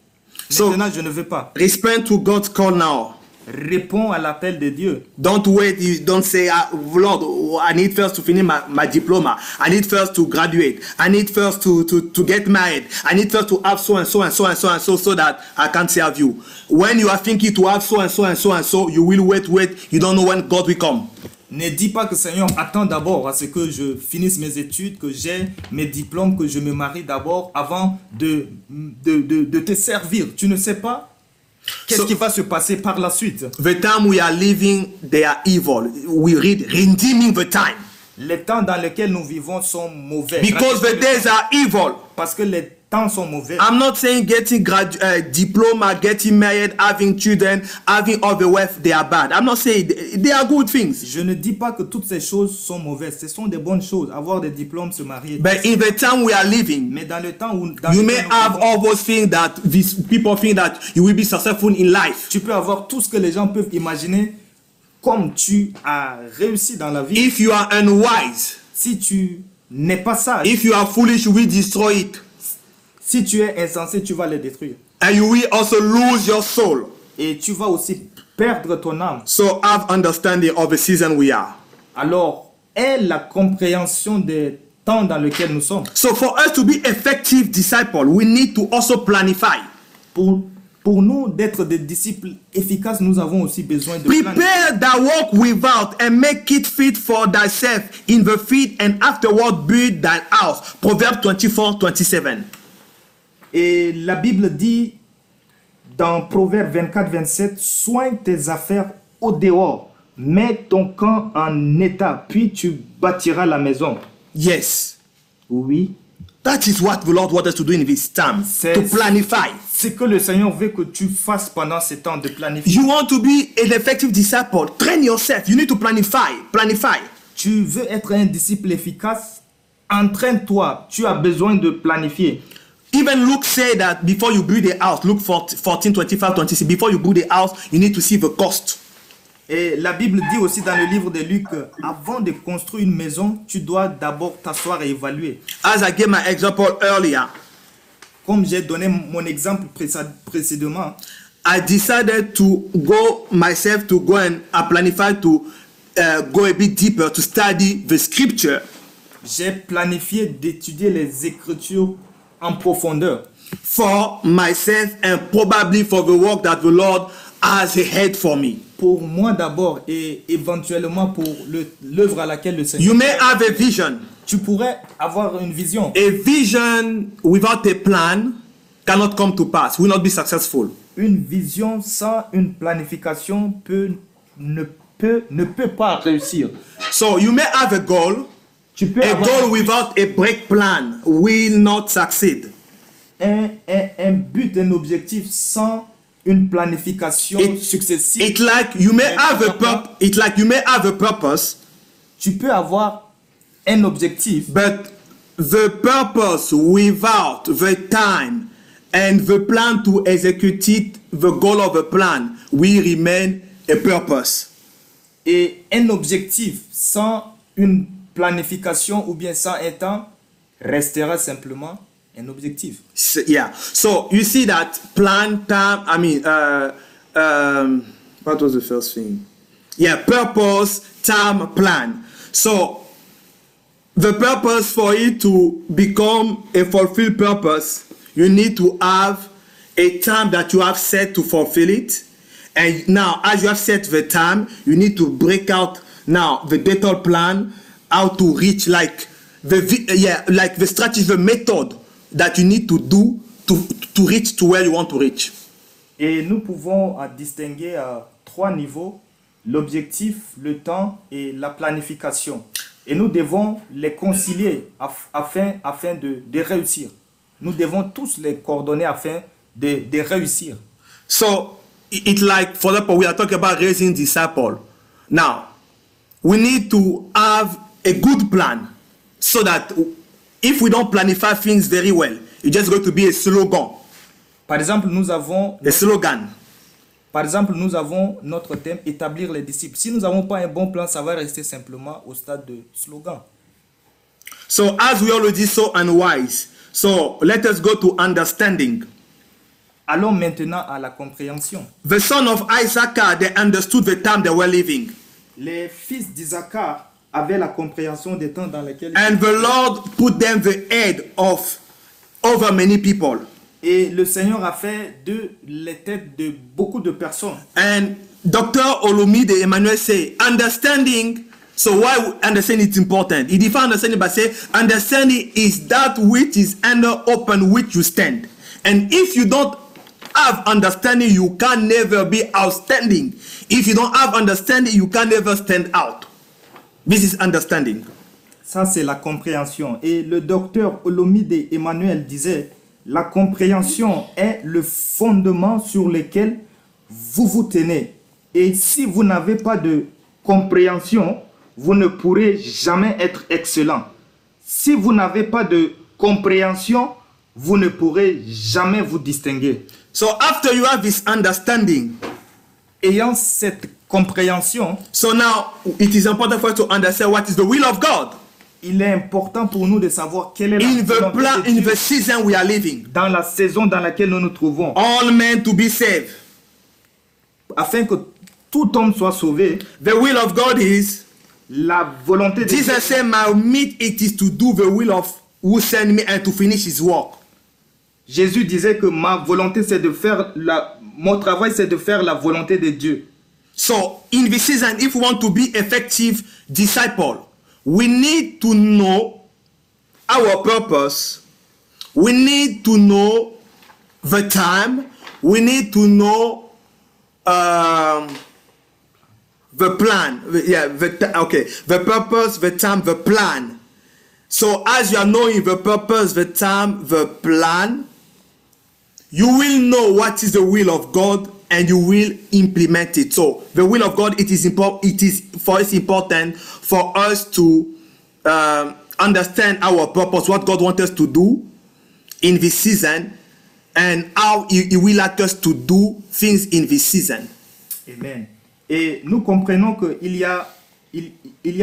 Maintenant, je ne veux pas. Respond to God's call now. Réponds à l'appel de Dieu. Don't wait. Don't say, Lord, I need first to finish my diploma. I need first to graduate. I need first to get married. I need first to have so and so and so and so and so that I can serve you. When you are thinking to have so and so and so and so, you will wait. You don't know when God will come. Ne dis pas que Seigneur, attends d'abord à ce que je finisse mes études, que j'ai mes diplômes, que je me marie d'abord avant de te servir. Tu ne sais pas qu'est-ce qui va se passer par la suite. The time we are living, they are evil. We read redeeming the time. Les temps dans lesquels nous vivons sont mauvais. Because the days are evil. Parce que les temps sont mauvais. I'm not saying getting diploma, getting married, having children, having all the wealth, they are bad. I'm not saying they are good things. Je ne dis pas que toutes ces choses sont mauvaises. Ce sont des bonnes choses. Avoir des diplômes, se marier. But in the time we are living, mais dans le temps où you may have all those things that these people think that you will be successful in life. Tu peux avoir tout ce que les gens peuvent imaginer comme tu as réussi dans la vie. If you are unwise, si tu n'es pas sage, if you are foolish, you will destroy it. Si tu es insensé, tu vas le détruire. And you will also lose your soul. Et tu vas aussi perdre ton âme. So have understanding of the season we are. Alors, aie la compréhension des temps dans lesquels nous sommes. So for us to be effective disciples, we need to also planify. Pour nous d'être des disciples efficaces, nous avons aussi besoin de prepare thy work without and make it fit for thyself in the feet and afterward build thy house. Proverbs 24:27. Et la Bible dit dans Proverbes 24:27, soigne tes affaires au dehors, mets ton camp en état, puis tu bâtiras la maison. Yes. Oui. That is what the Lord wants us to do in this time. To planify. C'est que le Seigneur veut que tu fasses pendant ce temps de planifier. You want to be an effective disciple. Train yourself. You need to planify. Planify. Tu veux être un disciple efficace? Entraîne-toi. Tu as besoin de planifier. Even Luke said that before you build a house, Luke 14:25-26, before you build a house, you need to see the cost. Et la Bible dit aussi dans le livre de Luc, avant de construire une maison, tu dois d'abord t'asseoir et évaluer. As I gave my example earlier, comme j'ai donné mon exemple précédemment, I decided to go myself to go and planify to go a bit deeper to study the scripture. J'ai planifié d'étudier les Écritures en profondeur. For myself and probably for the work that the Lord has ahead for me. Pour moi d'abord et éventuellement pour l'œuvre à laquelle le Seigneur. You may have a vision. Tu pourrais avoir une vision. A vision without a plan cannot come to pass. Will not be successful. Une vision sans une planification ne peut pas réussir. So you may have a goal. Tu peux a goal without a break plan will not succeed. Un but, un objectif sans une planification successive. It's like you may have a purpose. Tu peux avoir un objectif. But the purpose without the time and the plan to execute it, the goal of the plan will remain a purpose. Et un objectif sans une planification ou bien sans un temps restera simplement un objectif. Yeah. So you see that plan, time. I mean, what was the first thing? Yeah, purpose, time, plan. So the purpose for it to become a fulfilled purpose, you need to have a time that you have set to fulfill it. And now, as you have set the time, you need to break out now the detailed plan, how to reach, like the strategy, the method that you need to do to reach to where you want to reach. Et nous pouvons distinguer 3 niveaux: l'objectif, le temps et la planification. Et nous devons les concilier afin de réussir. Nous devons tous les coordonner afin de réussir. So, it's like, for example, we are talking about raising disciples. Now, we need to have a good plan so that if we don't planify things very well, it's just going to be a slogan. Par exemple, nous avons... A slogan. Par exemple, nous avons notre thème, établir les disciples. Si nous n'avons pas un bon plan, ça va rester simplement au stade de slogan. So, as we already so unwise, so let us go to understanding. Allons maintenant à la compréhension. The son of Issachar, they understood the time they were living. Les fils d'Isaacar avaient la compréhension des temps dans lesquels... And the Lord put them the head of over many people. Et le Seigneur a fait les têtes de beaucoup de personnes. And Dr. Olumide Emmanuel say, understanding, so why understanding is important? He defines understanding by saying, understanding is that which is under open which you stand. And if you don't have understanding, you can never be outstanding. If you don't have understanding, you can never stand out. This is understanding. Ça, c'est la compréhension. Et le docteur Olumide Emmanuel disait, la compréhension est le fondement sur lequel vous vous tenez. Et si vous n'avez pas de compréhension, vous ne pourrez jamais être excellent. Si vous n'avez pas de compréhension, vous ne pourrez jamais vous distinguer. So after you have this understanding, ayant cette compréhension, so now it is important for us to understand what is the will of God. Il est important pour nous de savoir quelle est la volonté de Dieu. In the season we are living, dans la saison dans laquelle nous nous trouvons, all men to be saved, afin que tout homme soit sauvé. The will of God is, la volonté de Dieu. Jesus said, "My meat it is to do the will of who sent me and to finish His work." Jésus disait que ma volonté c'est de faire mon travail c'est de faire la volonté de Dieu. So in this season, if we want to be effective disciple, we need to know our purpose. We need to know the time. We need to know the plan. The purpose, the time, the plan. So as you are knowing the purpose, the time, the plan, you will know what is the will of God and you will implement it. So the will of God, it is important for us to understand our purpose, what God wants us to do in this season, and how He will like us to do things in this season. Amen. Et nous comprenons qu'il y a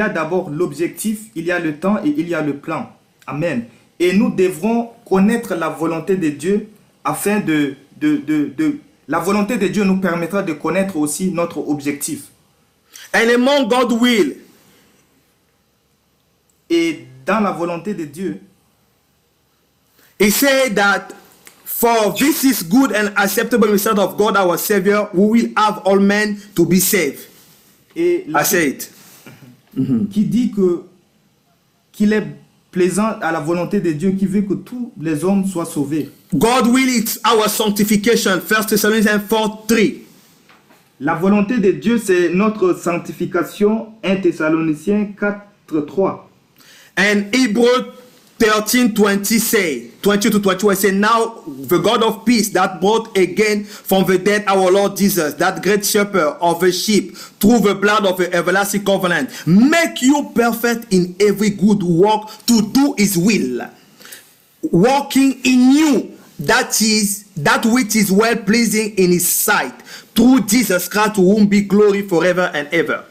d'abord l'objectif, il y a le temps et il y a le plan. Amen. Et nous devrons connaître la volonté de Dieu afin la volonté de Dieu nous permettra de connaître aussi notre objectif. And among God's will, et dans la volonté de Dieu, He said that for this is good and acceptable in the sight of God our Savior, who will have all men to be saved. Et I say it. Qui dit qu'il est plaisant à la volonté de Dieu, qui veut que tous les hommes soient sauvés. God will is our sanctification. 1 Thessalonians 4:3. La volonté de Dieu, c'est notre sanctification. 1 Thessaloniciens 4:3. And Hebrews 13:20 say, 20 to 21 say, now the God of peace that brought again from the dead our Lord Jesus, that great shepherd of the sheep, through the blood of the everlasting covenant, make you perfect in every good work to do His will, working in you that which is well pleasing in His sight, through Jesus Christ, to whom be glory forever and ever.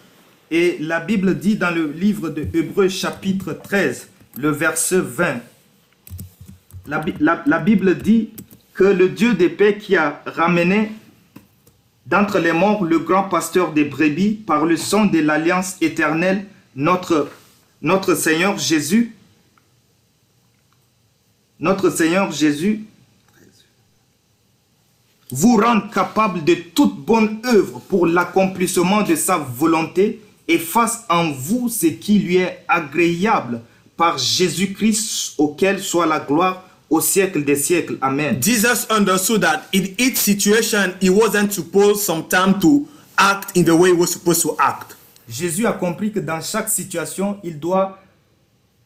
Et la Bible dit dans le livre de Hébreux chapitre 13, le verset 20, la Bible dit que le Dieu de paix qui a ramené d'entre les morts le grand pasteur des brebis par le sang de l'alliance éternelle, notre notre Seigneur Jésus vous rende capable de toute bonne œuvre pour l'accomplissement de sa volonté et fasse en vous ce qui lui est agréable par Jésus-Christ, auquel soit la gloire au siècle des siècles. Amen. Jesus understood that in each situation, he wasn't supposed sometimes to act in the way he was supposed to act. Jésus a compris que dans chaque situation, il doit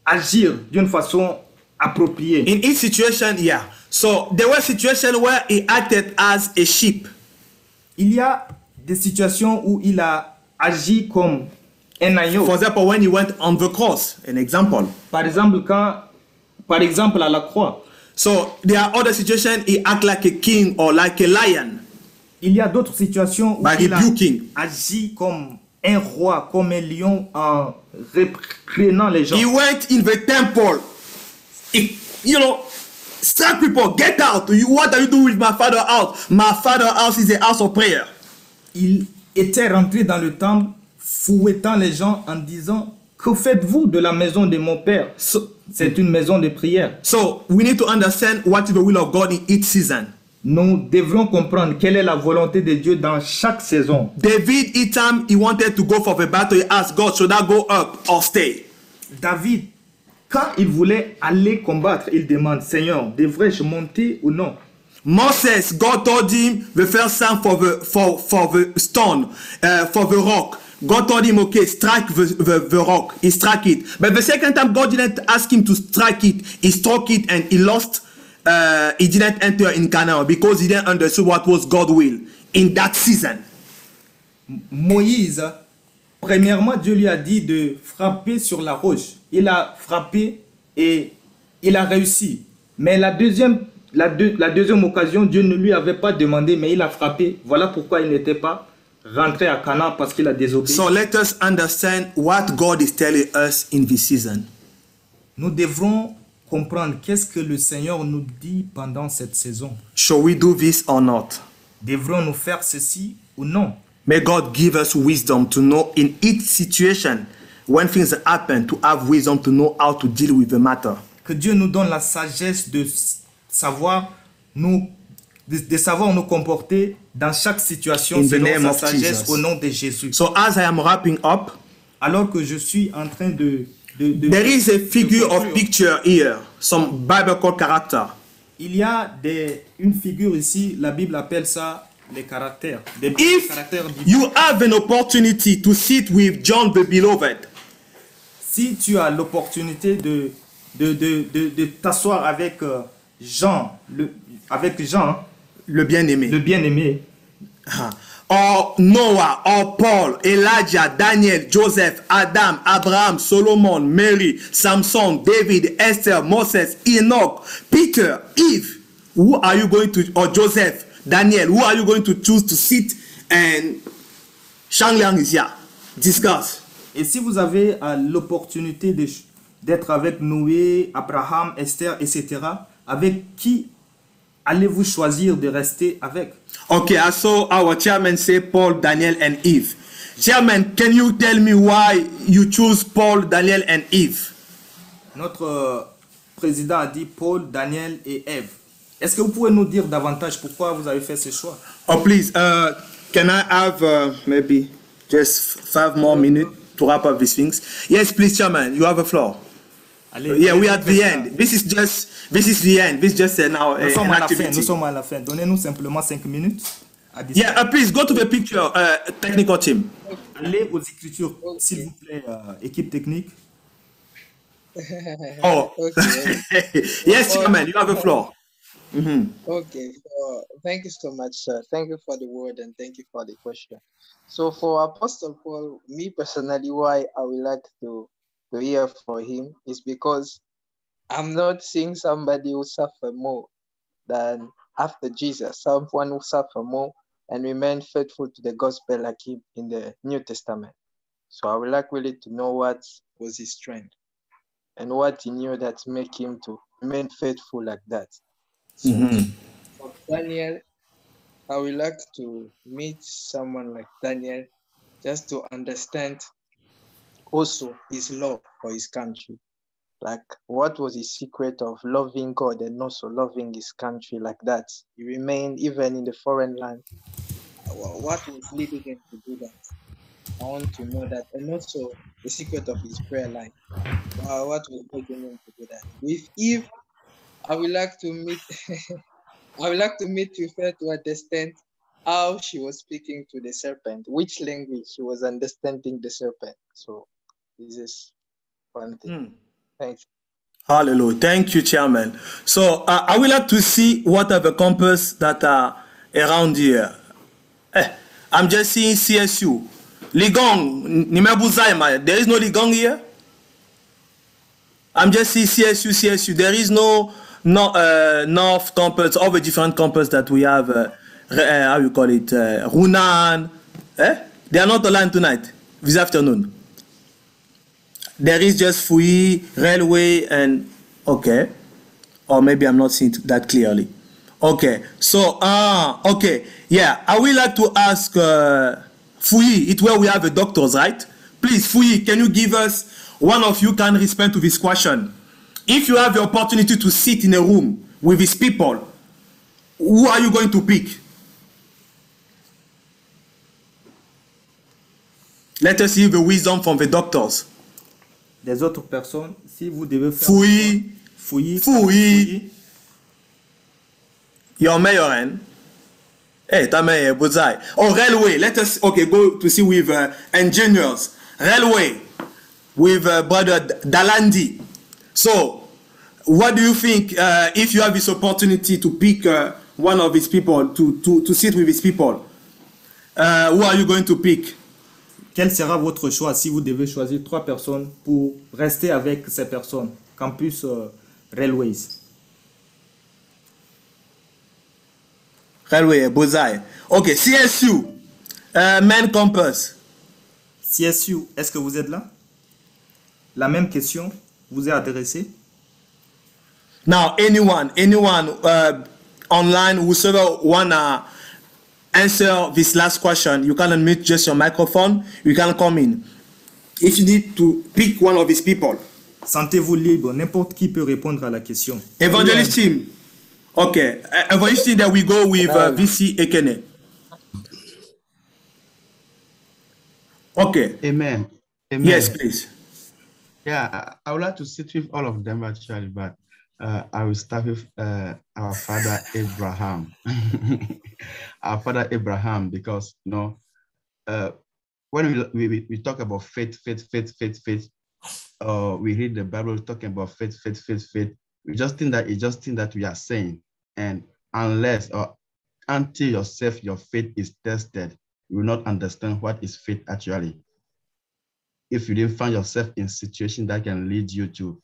agir d'une façon appropriée. In each situation, yeah. So there were situations where he acted as a sheep. Il y a des situations où il a agi comme un agneau. For example, when he went on the cross, an example. Par exemple, à la croix. So there are other situations he act like a king or like a lion. Il y a d'autres situations où By il a rebuking. agi comme un roi, comme un lion en réprénant les gens. He went in the temple. He, struck people, get out. What are you doing with my father's house? My father's house is a house of prayer. Il était rentré dans le temple, fouettant les gens en disant, que faites-vous de la maison de mon père? C'est une maison de prière. So we need to understand what is the will of God in each season. Nous devrons comprendre quelle est la volonté de Dieu dans chaque saison. David, each time he wanted to go for the battle, he asked God, should I go up or stay? David, quand il voulait aller combattre, il demande, Seigneur, devrais-je monter ou non? Moses, God told him the first time for the stone, for the rock. God told him, okay, strike the rock. He struck it. But the second time, God didn't ask him to strike it. He struck it and he lost. He didn't enter in Canaan because he didn't understand what was God's will in that season. Moïse, premièrement, Dieu lui a dit de frapper sur la roche. Il a frappé et il a réussi. Mais la deuxième occasion, Dieu ne lui avait pas demandé, mais il a frappé. Voilà pourquoi il n'était pas rentré à Canaan, parce qu'il a désobéi. So let us understand what God is telling us in this season. Nous devrons comprendre qu'est-ce que le Seigneur nous dit pendant cette saison. Shall we do this or not? Devrons-nous faire ceci ou non? May God give us wisdom to know in each situation when things happen, to have wisdom to know how to deal with the matter. Que Dieu nous donne la sagesse de savoir nous comporter dans chaque situation selon sa sagesse au nom de Jésus. So as I am wrapping up, alors que je suis en train de there is a figure of picture here, some biblical character. Il y a une figure ici, la Bible appelle ça les caractères. If you have an opportunity to sit with John the Beloved, si tu as l'opportunité de t'asseoir avec Jean, le bien-aimé, or Noah, or Paul, Elijah, Daniel, Joseph, Adam, Abraham, Solomon, Mary, Samson, David, Esther, Moses, Enoch, Peter, Eve, who are you going to, or Joseph, Daniel, who are you going to choose to sit and Shang-Liang is here, discuss? Et si vous avez l'opportunité d'être avec Noé, Abraham, Esther, etc., avec qui allez-vous choisir de rester avec? Okay, I saw our chairman say Paul, Daniel, and Eve. Chairman, can you tell me why you choose Paul, Daniel, and Eve? Notre président a dit Paul, Daniel et Ève. Est-ce que vous pouvez nous dire davantage pourquoi vous avez fait ce choix? Oh, please, can I have maybe just 5 more minutes to wrap up these things? Yes, please, Chairman, you have the floor. Allez, yeah, we are at the end. This is the end. This is just now nous sommes à la fin. Donnez-nous simplement 5 minutes. Yeah, please go to the picture, technical team. Allez aux écritures, s'il vous plaît, équipe technique. Oh, yes, Chairman, you have the floor. Okay, thank you so much, sir. Thank you for the word and thank you for the question. So for Apostle Paul, me personally, why I would like to hear for him is because I'm not seeing somebody who suffer more than after Jesus, someone who suffer more and remain faithful to the gospel like him in the New Testament. So I would like really to know what was his strength and what he knew that make him to remain faithful like that. So for Daniel, I would like to meet someone like Daniel just to understand also his love for his country. Like, what was his secret of loving God and also loving his country like that? He remained even in the foreign land. What was leading him to do that? I want to know that. And also the secret of his prayer life. What was making him to do that? If I would like to meet, I would like to meet with her to understand how she was speaking to the serpent, which language she was understanding the serpent. So this is one thing. Thanks. Hallelujah. Thank you, Chairman. So I would like to see what are the campus that are around here. I'm just seeing CSU. Ligong, there is no Ligong here. I'm just seeing CSU. There is no North campus, all the different campus that we have. How you call it? Runan. They are not aligned tonight, this afternoon. There is just Fui, Railway, and okay. Or maybe I'm not seeing that clearly. Okay, so, okay. Yeah, I would like to ask Fui, it's where we have the doctors, right? Please, Fui, can you give us, one of you can respond to this question. If you have the opportunity to sit in a room with these people, who are you going to pick? Let us hear the wisdom from the doctors. Des autres personnes, si vous devez faire... Fouille. Your mayor, hey, ta mayor, Bozai. Oh, railway. Let us, okay, go to see with engineers. Railway, with brother Dalandi. So, what do you think if you have this opportunity to pick one of these people, to sit with these people? Who are you going to pick? Quel sera votre choix si vous devez choisir 3 personnes pour rester avec ces personnes? Campus Railways. Railway, Bozai. Ok, CSU, Main Campus. CSU, est-ce que vous êtes là? La même question vous est adressée. Now, anyone online, whoever wanna answer this last question, you can unmute just your microphone. You can come in. If you need to pick one of these people. Sentez-vous libre. N'importe qui peut répondre à la question. Evangelist team. Okay. Evangelist team, that we go with VC Ekene. Okay. Amen. Yes, please. Yeah, I would like to sit with all of them actually, but I will start with our father Abraham. Our father Abraham, because when we talk about faith, we read the Bible talking about faith. We just think that we are saying, and unless or until your faith is tested, you will not understand what is faith actually. If you didn't find yourself in a situation that can lead you to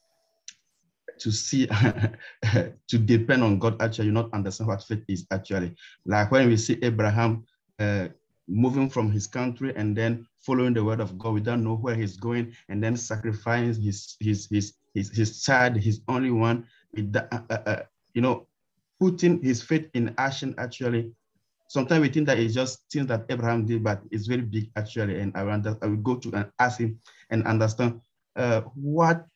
see, to depend on God, actually, you not understand what faith is actually. Like when we see Abraham moving from his country and then following the word of God, we don't know where he's going, and then sacrificing his child, his only one, putting his faith in action actually. Sometimes we think that it's just things that Abraham did, but it's very big actually. And I will go to and ask him and understand what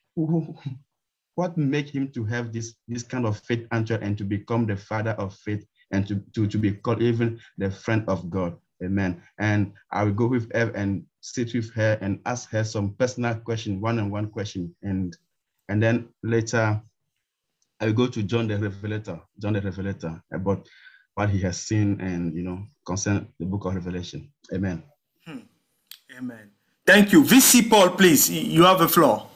made him to have this kind of faith actually, and to become the father of faith, and to be called even the friend of God. Amen. And I will go with her and sit with her and ask her some personal question, one-on-one question, and then later I will go to John the Revelator about what he has seen and concern the book of Revelation. Amen. Amen. Thank you. VC Paul, please, you have the floor.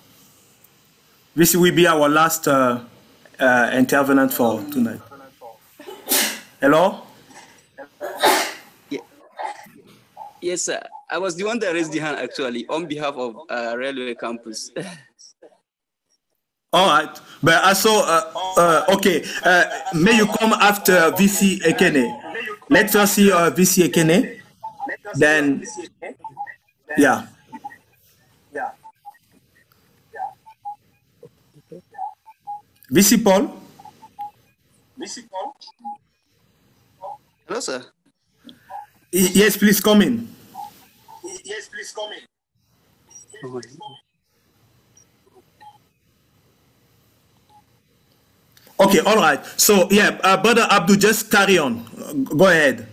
This will be our last intervenant for tonight. Hello? Yes, sir. I was the one that raised the hand actually on behalf of Railway Campus. All right, but also, okay, may you come after VC Ekene. Let's first see VC Ekene, then, yeah. VC Paul? Hello, sir. Yes, please come in. Okay, all right. So, yeah, Brother Abdul, just carry on. Go ahead.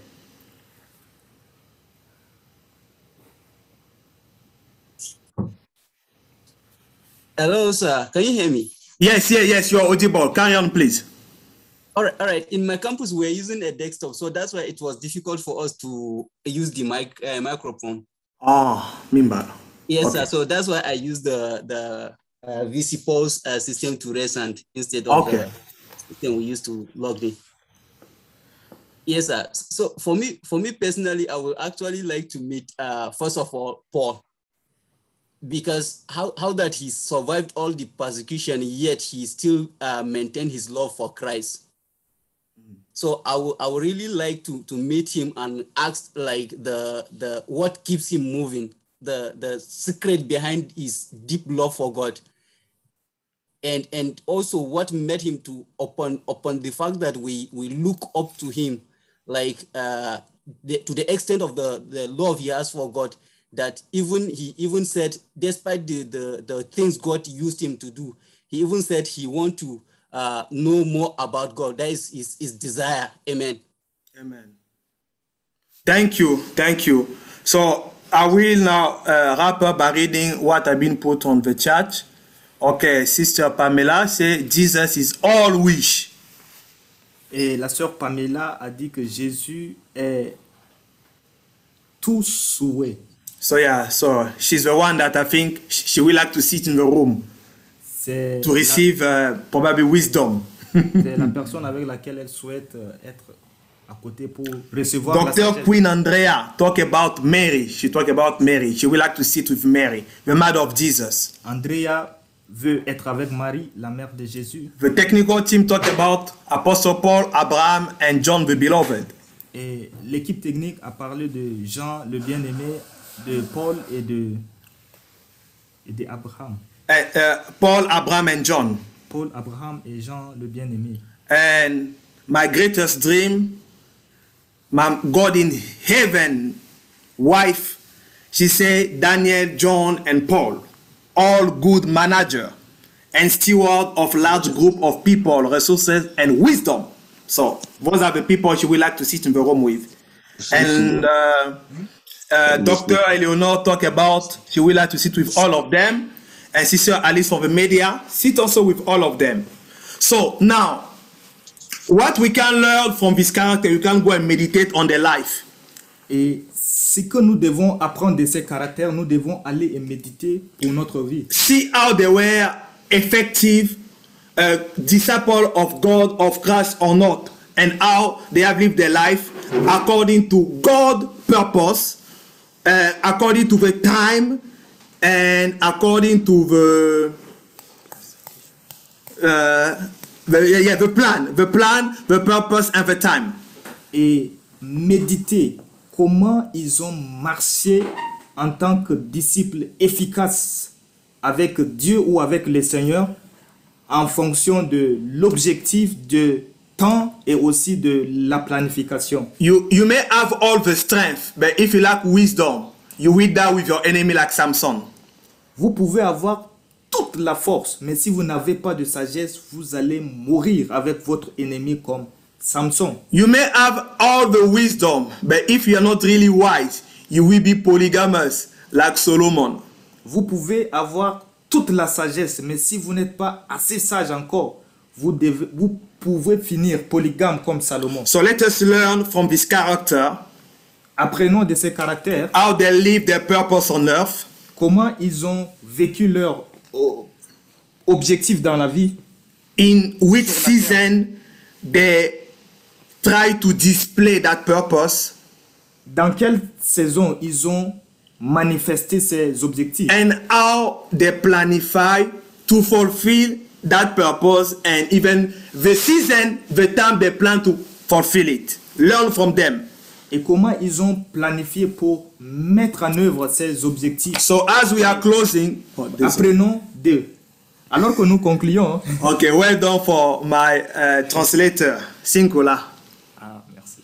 Hello, sir. Can you hear me? Yes, you're audible. Carry on, please. All right. In my campus, we're using a desktop, so that's why it was difficult for us to use the microphone. Oh, Mimba. Yes, okay. Sir. So that's why I use the VC Pulse system to resend instead of the system we used to log in. Yes, sir. So for me personally, I would actually like to meet first of all Paul, because how that he survived all the persecution, yet he still maintained his love for Christ. So I would really like to meet him and ask like the what keeps him moving, the secret behind his deep love for God, and also what made him to upon the fact that we look up to him, like to the extent of the love he has for God, that he even said, despite the things God used him to do, he even said he want to know more about God. That is his desire. Amen. Amen. Thank you. So I will now wrap up by reading what has been put on the chat. Okay, Sister Pamela say Jesus is all wish. Et la sœur Pamela a dit que Jésus est tout souhait. So yeah, so she's the one that I think she will like to sit in the room to receive probably wisdom. C'est la personne avec laquelle elle souhaite être à côté pour recevoir Dr. Queen Andrea talk about Mary. She talk about Mary. She will like to sit with Mary, the mother of Jesus. Andrea veut être avec Marie, la mère de Jésus. The technical team talk about Apostle Paul, Abraham, and John the Beloved. Et l'équipe technique a parlé de Jean le bien-aimé, de Paul et de Abraham. Paul, Abraham, and John. Paul, Abraham et Jean le bien-aimé. And my greatest dream, my God in heaven, wife, she said Daniel, John, and Paul, all good manager and steward of large group of people, resources, and wisdom. So those are the people she would like to sit in the room with. And Dr. Eleanor talk about she would like to sit with all of them. And Sister Alice from the media, sit also with all of them. So now, what we can learn from this character, you can go and meditate on their life. Et ce que nous devons apprendre de ces caractères, nous devons aller et méditer pour notre vie. See how they were effective disciples of God, of Christ or not, and how they have lived their life according to God's purpose, according to the time, and according to the plan, the purpose, and the time. Et méditer comment ils ont marché en tant que disciples efficaces avec Dieu ou avec le Seigneur en fonction de l'objectif, de temps et aussi de la planification. You may have all the strength, but if you lack wisdom, you will die with your enemy like Samson. Vous pouvez avoir toute la force, mais si vous n'avez pas de sagesse, vous allez mourir avec votre ennemi comme Samson. You may have all the wisdom, but if you are not really wise, you will be polygamous like Solomon. Vous pouvez avoir toute la sagesse, mais si vous n'êtes pas assez sage encore, vous pouvez finir polygame comme Salomon. So let us learn from this character. Apprenons de ces caractères. How they live their purpose on earth. Comment ils ont vécu leur objectif dans la vie. In which season they try to display that purpose. Dans quelle saison ils ont manifesté ces objectifs. And how they planify to fulfill that purpose, and even the season, the time they plan to fulfill it. Learn from them. Et comment ils ont planifié pour mettre en œuvre ces objectifs. So as we are closing, apprenons d'eux. Alors que nous concluons. Okay, well done for my translator, Sinkola. Ah, merci.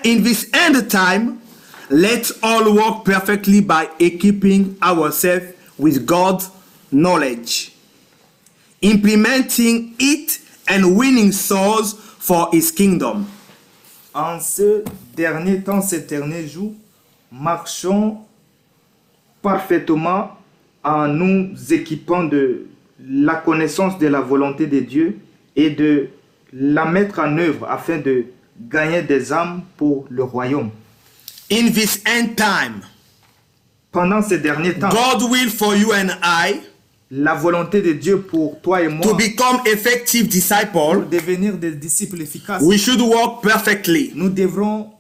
In this end time, let's all work perfectly by equipping ourselves with God's knowledge, implementing it and winning souls for his kingdom. En ce dernier temps, ces derniers jours, marchons parfaitement en nous équipant de la connaissance de la volonté de Dieu et de la mettre en œuvre afin de gagner des âmes pour le royaume. In this end time, pendant ces derniers temps, God will for you and I, la volonté de Dieu pour toi et moi, to become effective disciples, pour devenir des disciples efficaces, we should walk perfectly. Nous devrons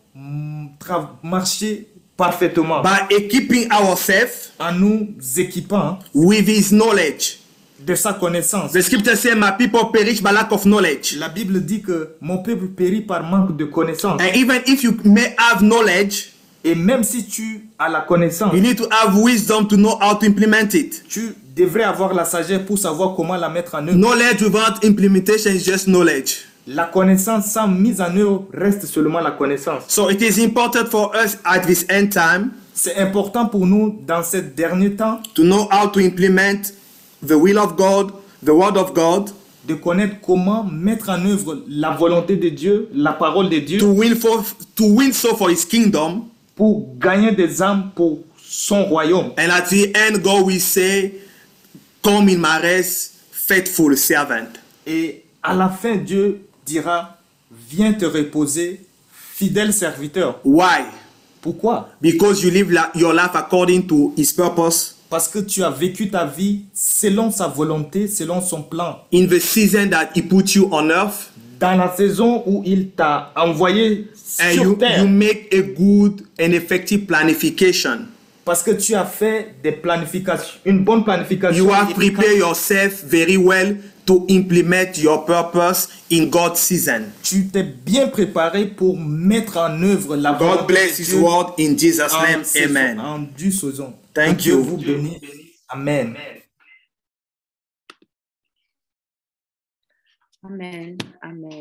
marcher parfaitement by equipping ourselves en nous équipant with his knowledge. De sa connaissance. The scripture says, "My people perish by lack of knowledge." La Bible dit que mon peuple périt par manque de connaissance. And even if you may have knowledge, et même si tu as la connaissance, you need to have wisdom to know how to implement it. Tu devrais avoir la sagesse pour savoir comment la mettre en œuvre. Knowledge without implementation is just knowledge. La connaissance sans mise en œuvre reste seulement la connaissance. So it is important for us at this end time. C'est important pour nous dans ce dernier temps to know how to implement the will of God, the word of God. De connaître comment mettre en œuvre la volonté de Dieu, la parole de Dieu. To win so for his kingdom. Pour gagner des âmes pour son royaume. And at the end, God will say, "Come in my rest, faithful servant." Et à la fin, Dieu dira, viens te reposer, fidèle serviteur. Why? Pourquoi? Because you live your life according to his purpose. Parce que tu as vécu ta vie selon sa volonté, selon son plan. In the season that he put you on earth. Dans la saison où il t'a envoyé sur terre. You make a good and effective planification. Parce que tu as fait des planifications, une bonne planification. You have prepared yourself very well to implement your purpose in God's season. Tu t'es bien préparé pour mettre en œuvre la volonté God bless his word in Jesus' name. Amen. En due saison. Thank you. Dieu vous bénisse. Amen. Amen. Amen.